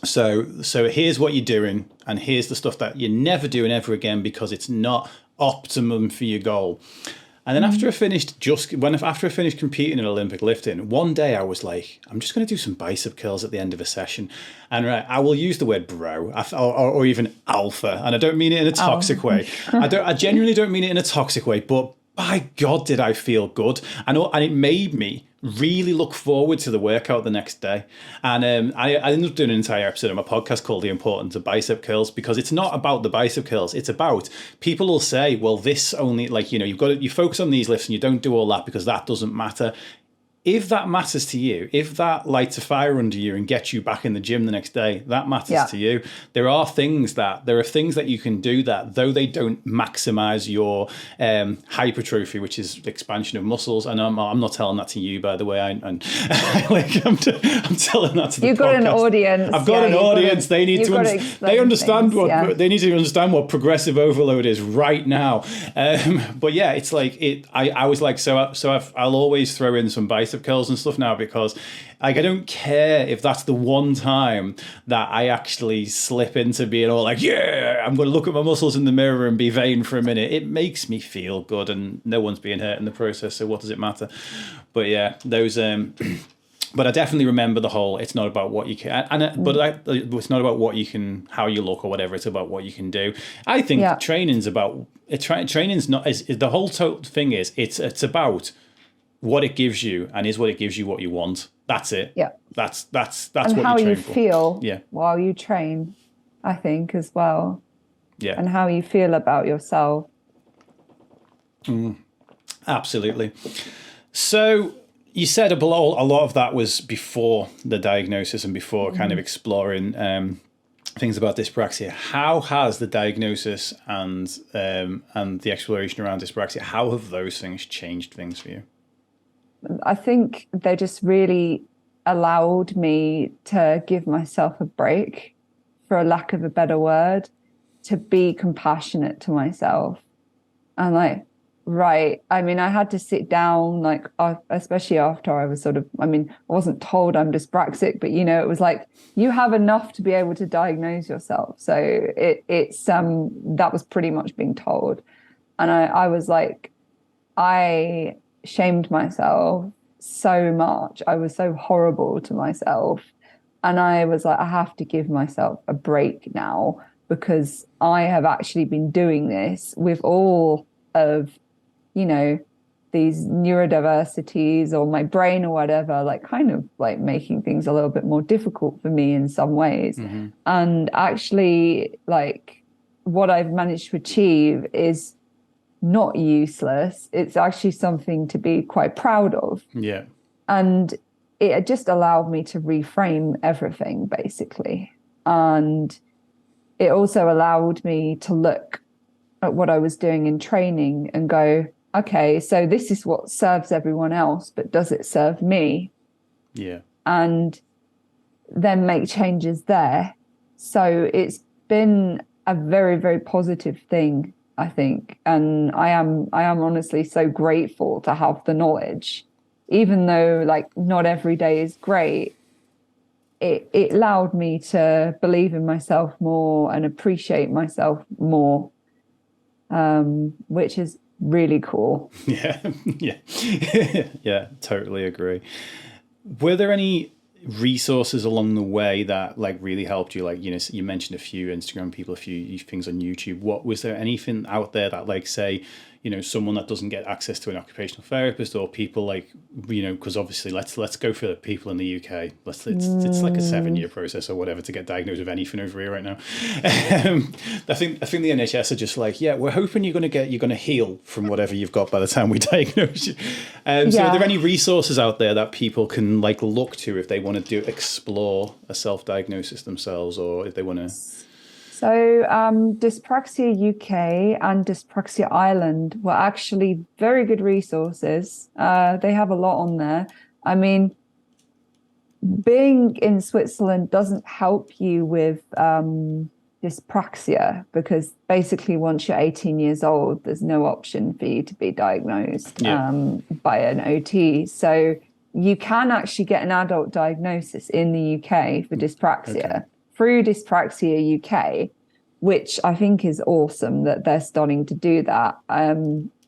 So here's what you're doing, and here's the stuff that you're never doing ever again, because it's not optimum for your goal. And then after I finished competing in Olympic lifting, one day I was like, I'm just going to do some bicep curls at the end of a session. And I will use the word bro or even alpha. And I don't mean it in a toxic way. I genuinely don't mean it in a toxic way, but by God, did I feel good. And it made me really look forward to the workout the next day. And I ended up doing an entire episode of my podcast called The Importance of Bicep Curls, because it's not about the bicep curls. It's about, people will say, well, this only, like, you know, you focus on these lifts and you don't do all that because that doesn't matter. If that matters to you, if that lights a fire under you and gets you back in the gym the next day, that matters to you. There are things that you can do that, though they don't maximize your hypertrophy, which is expansion of muscles. And I'm not telling that to you, by the way. I'm telling that to the podcast.
You've got an audience.
I've got an audience. They need to understand what progressive overload is right now. But yeah, it's like I was like, I'll always throw in some bicep curls and stuff now, because like, I don't care if that's the one time that I actually slip into being all like, yeah, I'm going to look at my muscles in the mirror and be vain for a minute. It makes me feel good, and no one's being hurt in the process, so what does it matter? But yeah, those but I definitely remember the whole, it's not about what you can, it's not about what you can, how you look or whatever, it's about what you can do. I think training's about, training's not, the whole thing is, it's about what it gives you, and is what it gives you what you want. That's it. Yeah. That's
and
what
how
you train
you
for.
feel while you train, I think, as well.
Yeah.
And how you feel about yourself.
Absolutely. So you said a lot of that was before the diagnosis and before kind of exploring things about dyspraxia. How has the diagnosis and the exploration around dyspraxia, how have those things changed things for you?
I think they just really allowed me to give myself a break, for a lack of a better word, to be compassionate to myself. And like, right, I mean, I had to sit down, like, especially after I was I wasn't told I'm dyspraxic, but, you know, it was like, you have enough to be able to diagnose yourself. So it's that was pretty much being told. And I was like, I shamed myself so much. I was so horrible to myself. And I was like, I have to give myself a break now, because I have actually been doing this with all of, you know, these neurodiversities or my brain or whatever, like kind of like making things a little bit more difficult for me in some ways. Mm-hmm. And actually, like, what I've managed to achieve is not useless. It's actually something to be quite proud of. Yeah. And it just allowed me to reframe everything, basically. And it also allowed me to look at what I was doing in training and go, okay, so this is what serves everyone else, but does it serve me? Yeah. And then make changes there. So it's been a very, very positive thing, I think. And I am honestly so grateful to have the knowledge, even though like not every day is great. It allowed me to believe in myself more and appreciate myself more, which is really cool. Yeah. Yeah, totally agree. Were there any resources along the way that like really helped you? Like, you know, you mentioned a few Instagram people, a few things on YouTube. Was there anything out there that, like, say, you know, someone that doesn't get access to an occupational therapist, or people like, you know, because obviously let's go for the people in the UK. It's like a 7-year process or whatever to get diagnosed with anything over here right now. I think the NHS are just like, yeah, we're hoping you're going to heal from whatever you've got by the time we diagnose you. So are there any resources out there that people can like look to if they want to explore a self-diagnosis themselves, or if they want to? So, Dyspraxia UK and Dyspraxia Ireland were actually very good resources. They have a lot on there. I mean, being in Switzerland doesn't help you with dyspraxia, because basically once you're 18 years old, there's no option for you to be diagnosed by an OT. So you can actually get an adult diagnosis in the UK for dyspraxia through Dyspraxia UK, which I think is awesome that they're starting to do that.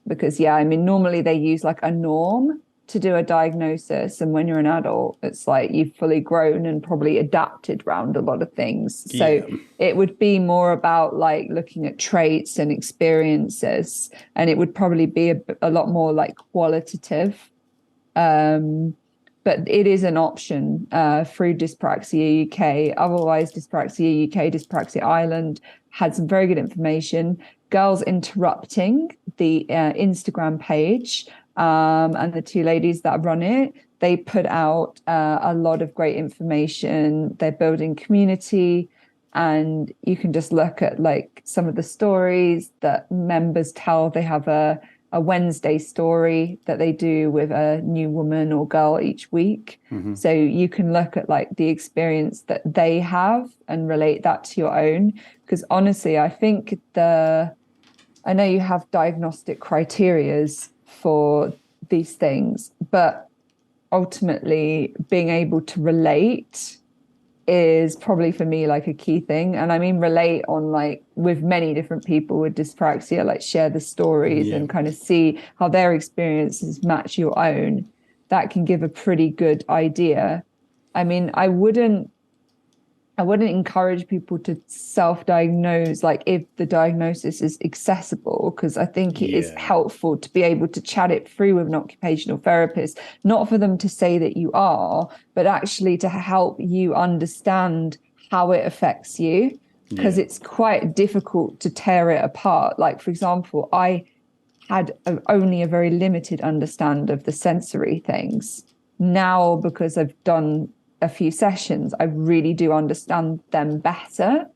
Because, yeah, I mean, normally they use like a norm to do a diagnosis, and when you're an adult, it's like you've fully grown and probably adapted around a lot of things. So it would be more about like looking at traits and experiences, and it would probably be a lot more like qualitative. But it is an option through Dyspraxia UK. Otherwise, Dyspraxia UK, Dyspraxia Ireland had some very good information. Girls Interrupting, the Instagram page, and the two ladies that run it, they put out a lot of great information. They're building community, and you can just look at like some of the stories that members tell. They have a Wednesday story that they do with a new woman or girl each week. So you can look at like the experience that they have and relate that to your own. Because honestly, I think I know you have diagnostic criterias for these things, but ultimately being able to relate is probably for me like a key thing. And I mean relate on like with many different people with dyspraxia, like share the stories and kind of see how their experiences match your own. That can give a pretty good idea. I mean, I wouldn't encourage people to self-diagnose, like if the diagnosis is accessible, because I think it is helpful to be able to chat it through with an occupational therapist, not for them to say that you are, but actually to help you understand how it affects you, because it's quite difficult to tear it apart. Like, for example, I had only a very limited understanding of the sensory things. Now, because I've done a few sessions, I really do understand them better.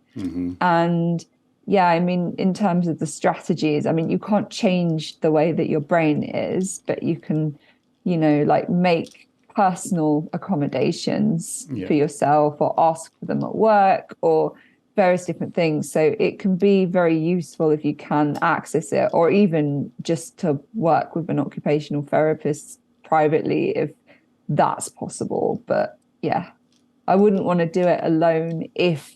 And yeah, I mean, in terms of the strategies, I mean, you can't change the way that your brain is, but you can, you know, like make personal accommodations for yourself, or ask for them at work, or various different things. So it can be very useful if you can access it, or even just to work with an occupational therapist privately if that's possible. But yeah, I wouldn't want to do it alone if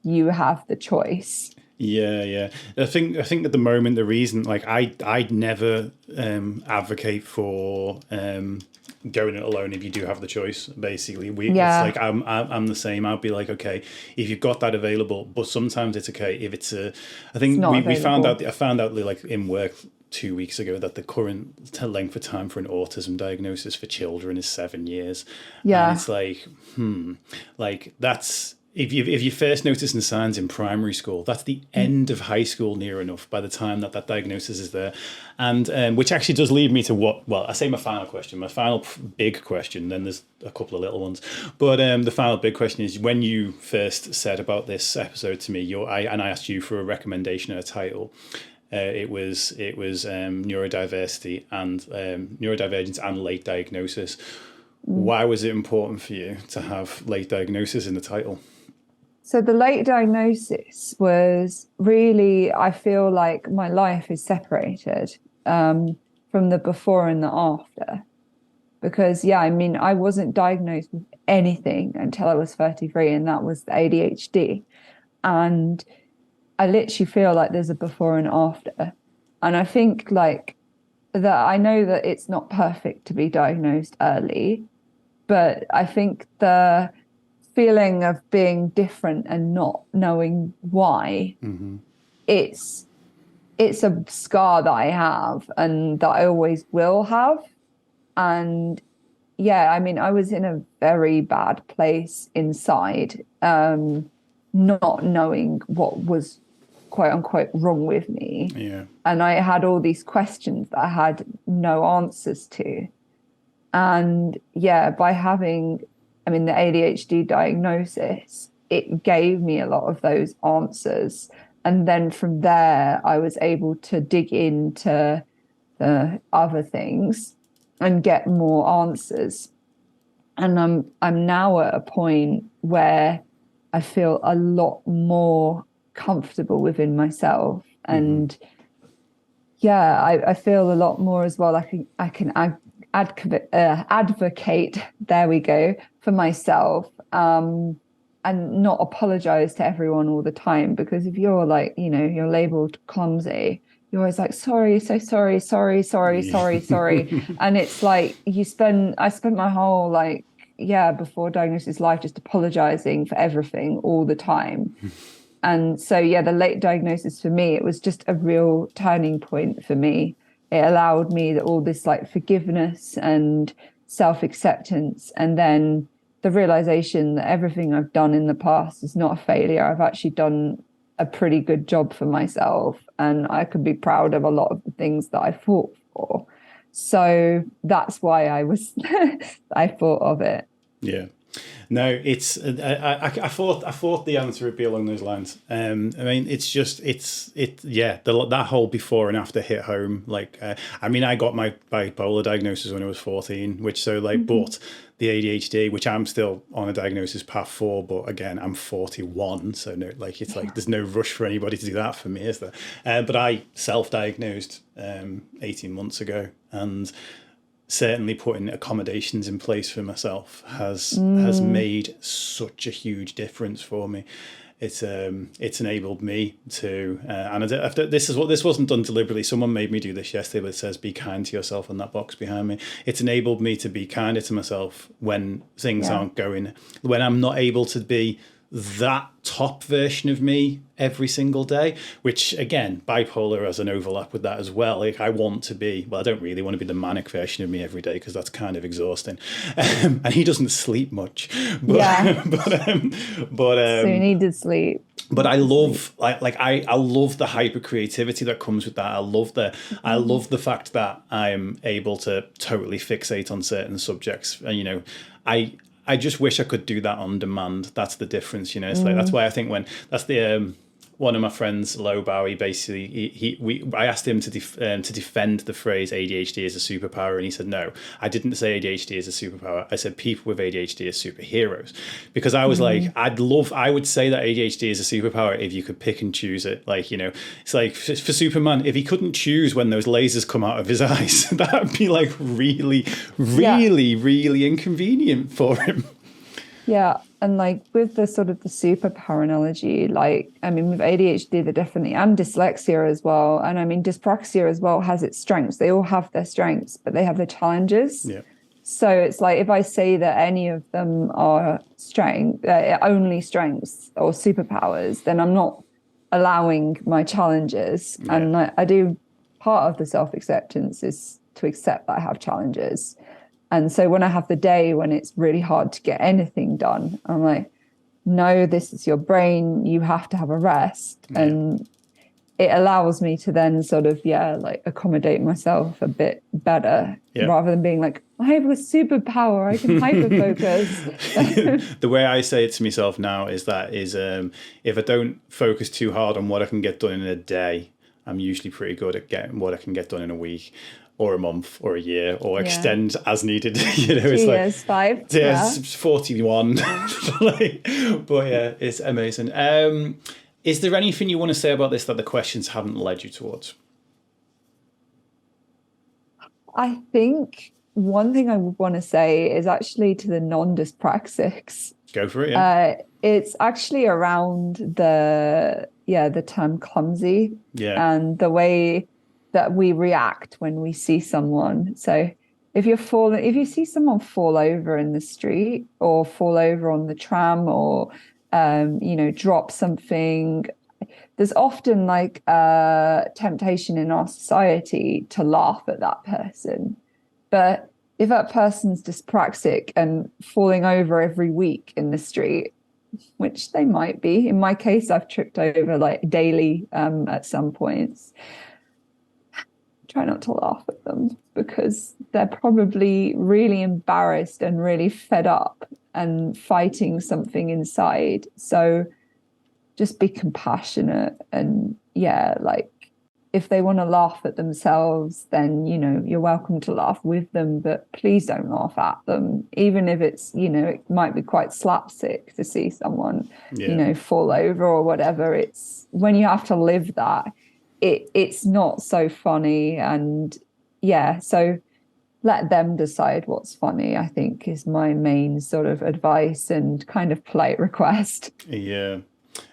you have the choice.
Yeah. I think at the moment the reason, like I'd never advocate for going it alone if you do have the choice. Basically, it's like I'm the same. I'll be like, okay, if you've got that available, but sometimes it's okay if it's a. I think we found out. I found out like in work 2 weeks ago that the current length of time for an autism diagnosis for children is 7 years. And it's like, like that's. If you first noticing signs in primary school, that's the end of high school near enough by the time that diagnosis is there. And which actually does lead me to I say my final question, my final big question, then there's a couple of little ones. But the final big question is, when you first said about this episode to me, I asked you for a recommendation and a title. It was neurodiversity and neurodivergence and late diagnosis. Why was it important for you to have late diagnosis in the title?
So the late diagnosis was really, I feel like my life is separated from the before and the after. Because, I mean, I wasn't diagnosed with anything until I was 33, and that was the ADHD. And I literally feel like there's a before and after. And I think like that, I know that it's not perfect to be diagnosed early, but I think the feeling of being different and not knowing why, it's a scar that I have and that I always will have. And I mean, I was in a very bad place inside, not knowing what was quote unquote wrong with me. And I had all these questions that I had no answers to. And by having, I mean, the ADHD diagnosis, it gave me a lot of those answers. And then from there, I was able to dig into the other things and get more answers. And I'm now at a point where I feel a lot more comfortable within myself. And yeah, I feel a lot more as well. I can advocate, there we go, for myself, and not apologize to everyone all the time. Because if you're like, you know, you're labeled clumsy, you're always like, sorry, so sorry, sorry. And it's like I spent my whole before diagnosis life just apologizing for everything all the time. And so, the late diagnosis for me, it was just a real turning point for me. It allowed me all this like forgiveness and self-acceptance. And then the realization that everything I've done in the past is not a failure. I've actually done a pretty good job for myself. And I could be proud of a lot of the things that I fought for. So that's why I thought of it.
Yeah. No, it's I thought the answer would be along those lines. I mean, that whole before and after hit home. Like, I mean, I got my bipolar diagnosis when I was 14, but the ADHD, which I'm still on a diagnosis path for, but again, I'm 41, so no, like it's like there's no rush for anybody to do that for me, is there? But I self-diagnosed 18 months ago, and certainly putting accommodations in place for myself has made such a huge difference for me. It's enabled me to, and this wasn't done deliberately. Someone made me do this yesterday, but it says "be kind to yourself" on that box behind me. It's enabled me to be kinder to myself when things aren't going, when I'm not able to be that top version of me every single day, which again, bipolar has an overlap with that as well. Like I want to be, well, I don't really want to be the manic version of me every day because that's kind of exhausting. And he doesn't sleep much. So
he needed sleep.
But I love I love the hyper creativity that comes with that. I love the fact that I'm able to totally fixate on certain subjects. And you know, I just wish I could do that on demand. That's the difference, you know. It's like that's why I think one of my friends, Lowbow, he basically I asked him to defend the phrase ADHD as a superpower, and he said no. I didn't say ADHD is a superpower. I said people with ADHD are superheroes, because I was like, I would say that ADHD is a superpower if you could pick and choose it. Like, you know, it's like for Superman, if he couldn't choose when those lasers come out of his eyes, that would be like really inconvenient for him.
Yeah. And like with the sort of the superpower analogy, like, I mean, with ADHD, they're definitely, and dyslexia as well. And I mean, dyspraxia as well has its strengths. They all have their strengths, but they have their challenges.
Yeah.
So it's like, if I say that any of them are only strengths or superpowers, then I'm not allowing my challenges. Yeah. And I do, part of the self-acceptance is to accept that I have challenges. And so when I have the day when it's really hard to get anything done, I'm like, no, this is your brain. You have to have a rest. Yeah. And it allows me to then sort of, accommodate myself a bit better, rather than being like, I have a superpower, I can hyper-focus.
The way I say it to myself now is if I don't focus too hard on what I can get done in a day, I'm usually pretty good at getting what I can get done in a week, or a month, or a year, or extend as needed. You know,
2 years, 5.
Yeah, 41. But yeah, it's amazing. Is there anything you want to say about this that the questions haven't led you towards?
I think one thing I would want to say is actually to the non-dyspraxics.
Go for it. Yeah.
It's actually around the term clumsy, and the way that we react when we see someone. So if you see someone fall over in the street, or fall over on the tram, or drop something, there's often like a temptation in our society to laugh at that person. But if that person's dyspraxic and falling over every week in the street, which they might be, in my case, I've tripped over like daily at some points. try not to laugh at them, because they're probably really embarrassed and really fed up and fighting something inside. So just be compassionate, and like, if they want to laugh at themselves, then, you're welcome to laugh with them, but please don't laugh at them. Even if it's, it might be quite slapstick to see someone, fall over or whatever. It's when you have to live that, it's not so funny. And so let them decide what's funny, I think, is my main sort of advice and kind of polite request.
Yeah.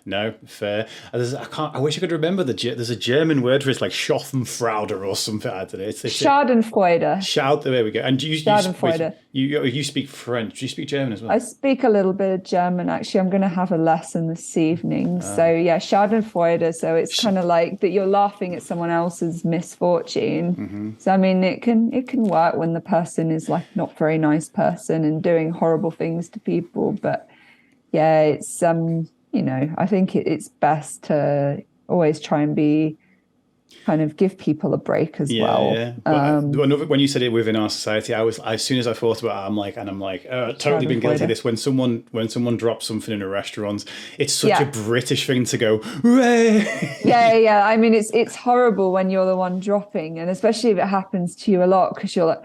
No, fair. I wish I could remember there's a German word for it. It's like Schadenfreude or something. I don't know. It's
Schadenfreude.
There we go. And
Schadenfreude.
You speak French. Do you speak German as well?
I speak a little bit of German, actually. I'm going to have a lesson this evening. So Schadenfreude. So it's kind of like that you're laughing at someone else's misfortune.
Mm-hmm.
So I mean, it can work when the person is like not very nice person and doing horrible things to people. But it's I think it's best to always try and be kind of give people a break as well.
Yeah. But when you said it within our society, as soon as I thought about it, I'm like, totally been guilty of this. When someone drops something in a restaurant, it's such a British thing to go, "Hooray!"
Yeah. I mean, it's horrible when you're the one dropping, and especially if it happens to you a lot, because you're like.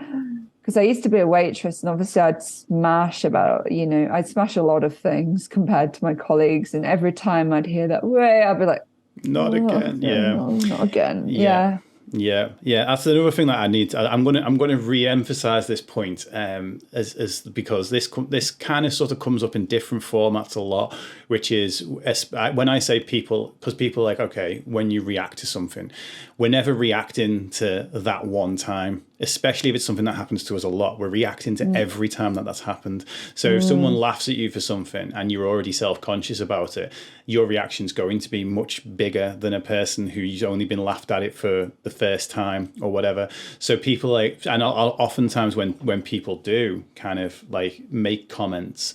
Because I used to be a waitress, and obviously I'd smash a lot of things compared to my colleagues. And every time I'd hear that way, I'd be like,
not again.
No, not again.
Yeah. That's another thing that I need. I'm going to re-emphasize this point, as because this kind of sort of comes up in different formats a lot, which is when I say people, because people are like, okay, when you react to something, we're never reacting to that one time, especially if it's something that happens to us a lot. We're reacting to every time that's happened. So if someone laughs at you for something and you're already self-conscious about it, your reaction's going to be much bigger than a person who's only been laughed at it for the first time or whatever. So people like, and oftentimes when people do kind of like make comments,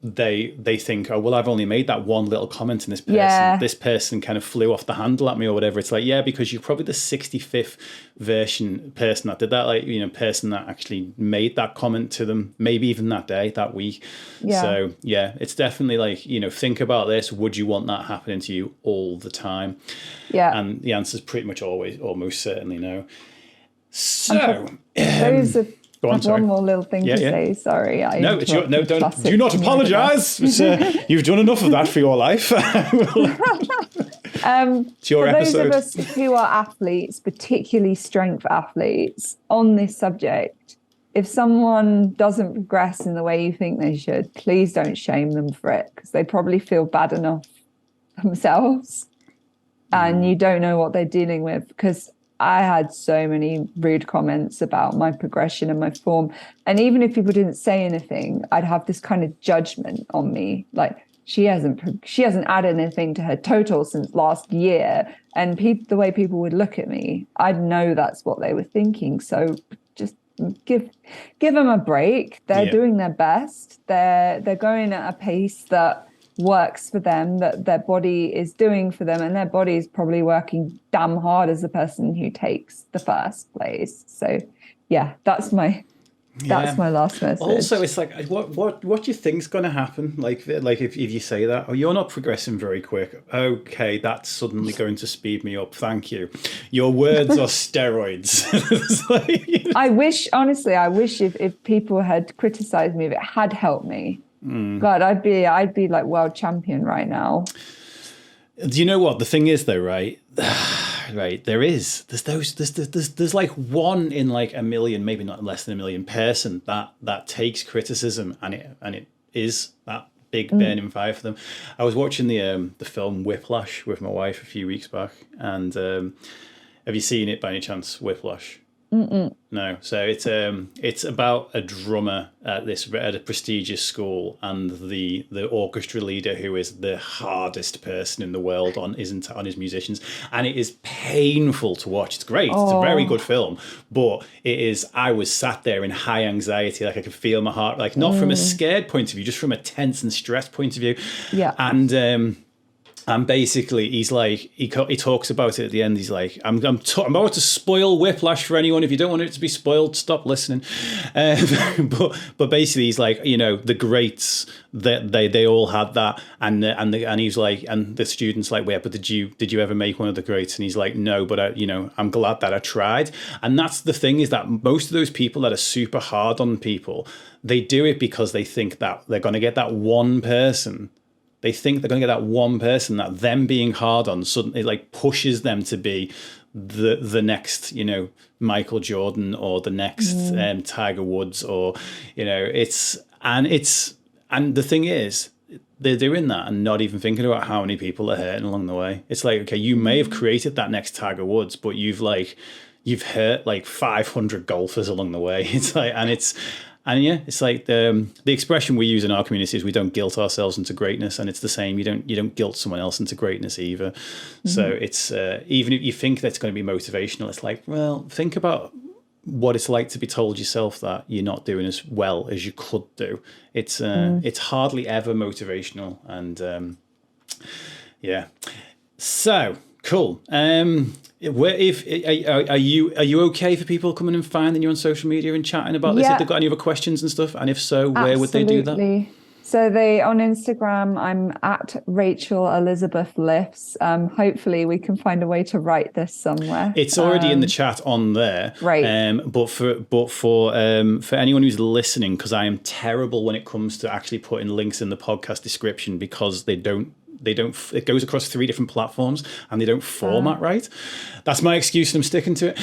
they think, oh, well, I've only made that one little comment, and this person kind of flew off the handle at me or whatever. It's like, because you're probably the 65th person that did that, like, person that actually made that comment to them, maybe even that day, that week. So it's definitely like, think about this. Would you want that happening to you all the time? And the answer is pretty much always, almost certainly no. So
I have one more little thing to say. Sorry.
Do not apologise. You've done enough of that for your life. It's your episode.
Those of us who are athletes, particularly strength athletes, on this subject, if someone doesn't progress in the way you think they should, please don't shame them for it, because they probably feel bad enough themselves, and you don't know what they're dealing with. Because I had so many rude comments about my progression and my form. And even if people didn't say anything, I'd have this kind of judgment on me. Like, she hasn't added anything to her total since last year. And the way people would look at me, I'd know that's what they were thinking. So just give them a break. They're doing their best. They're going at a pace that works for them, that their body is doing for them, and their body is probably working damn hard as the person who takes the first place. So that's my last message.
Also, it's like, what do you think's going to happen? Like if you say that, oh, you're not progressing very quick. Okay, that's suddenly going to speed me up. Thank you. Your words are steroids.
I wish if people had criticized me, if it had helped me. God, I'd be like world champion right now.
Do you know what the thing is though, right? Right, there's like one in like a million, maybe not less than a million person that takes criticism, and it is that big burning fire for them. I was watching the film Whiplash with my wife a few weeks back, and have you seen it by any chance, Whiplash? No. So it's about a drummer at a prestigious school, and the orchestra leader, who is the hardest person in the world on his musicians, and it is painful to watch. It's great. It's a very good film, but I was sat there in high anxiety, like I could feel my heart, like not from a scared point of view, just from a tense and stressed point of view. And And basically, he's like, he talks about it at the end. He's like, I'm about to spoil Whiplash for anyone. If you don't want it to be spoiled, stop listening. But basically, he's like, the greats, that they all had that, and he's like, and the students like, but did you ever make one of the greats? And he's like, no, but I'm glad that I tried. And that's the thing, is that most of those people that are super hard on people, they do it because they think that they're going to get that one person. They think they're going to get that one person, that them being hard on suddenly like pushes them to be the next, Michael Jordan, or the next Tiger Woods, or and the thing is, they're doing that and not even thinking about how many people are hurting along the way. It's like, okay, you may have created that next Tiger Woods, but you've hurt like 500 golfers along the way. It's like, it's like the expression we use in our community is we don't guilt ourselves into greatness, and it's the same. You don't guilt someone else into greatness either. So it's even if you think that's going to be motivational, it's like, well, think about what it's like to be told yourself that you're not doing as well as you could do. It's hardly ever motivational, and yeah. So cool. Are you okay for people coming and finding you on social media and chatting about this? If they've got any other questions and stuff, and if so, where would they do that?
So on Instagram, I'm at Rachael Elizabeth Lifts. Hopefully we can find a way to write this somewhere.
It's already in the chat on there.
Right.
But for anyone who's listening, because I am terrible when it comes to actually putting links in the podcast description, because it goes across 3 different platforms and they don't format right. That's my excuse, and I'm sticking to it.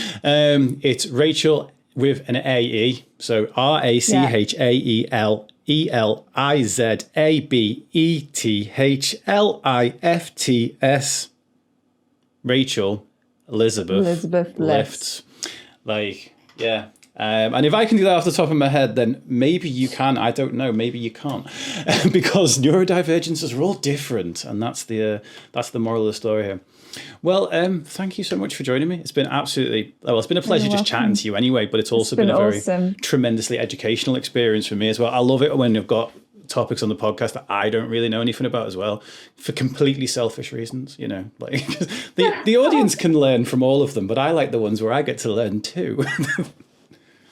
It's Rachael with an AE. So RachaelElizabethLifts. Rachael Elizabeth Lifts. Like, yeah. And if I can do that off the top of my head, then maybe you can. I don't know. Maybe you can't, because neurodivergences are all different, and that's the moral of the story here. Well, thank you so much for joining me. It's been it's been a pleasure just chatting to you anyway. But it's also been a very tremendously educational experience for me as well. I love it when you've got topics on the podcast that I don't really know anything about as well, for completely selfish reasons. Like the audience can learn from all of them, but I like the ones where I get to learn too.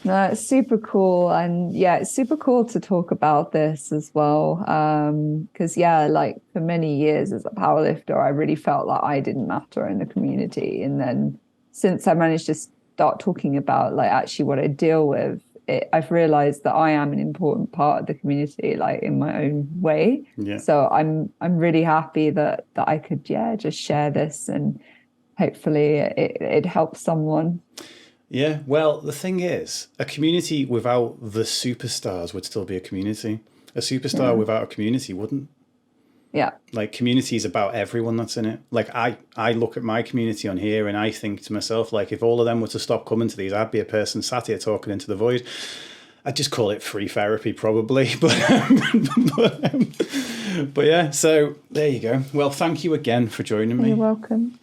No, it's super cool. And yeah, it's super cool to talk about this as well. Because like for many years as a powerlifter, I really felt like I didn't matter in the community. And then since I managed to start talking about like actually what I deal with, I've realized that I am an important part of the community, like in my own way. Yeah. So I'm really happy that I could just share this, and hopefully it helps someone.
Yeah, well, the thing is, a community without the superstars would still be a community. A superstar without a community wouldn't.
Yeah.
Like, community is about everyone that's in it. Like, I look at my community on here and I think to myself, like, if all of them were to stop coming to these, I'd be a person sat here talking into the void. I'd just call it free therapy, probably. But yeah, so there you go. Well, thank you again for joining me.
You're welcome.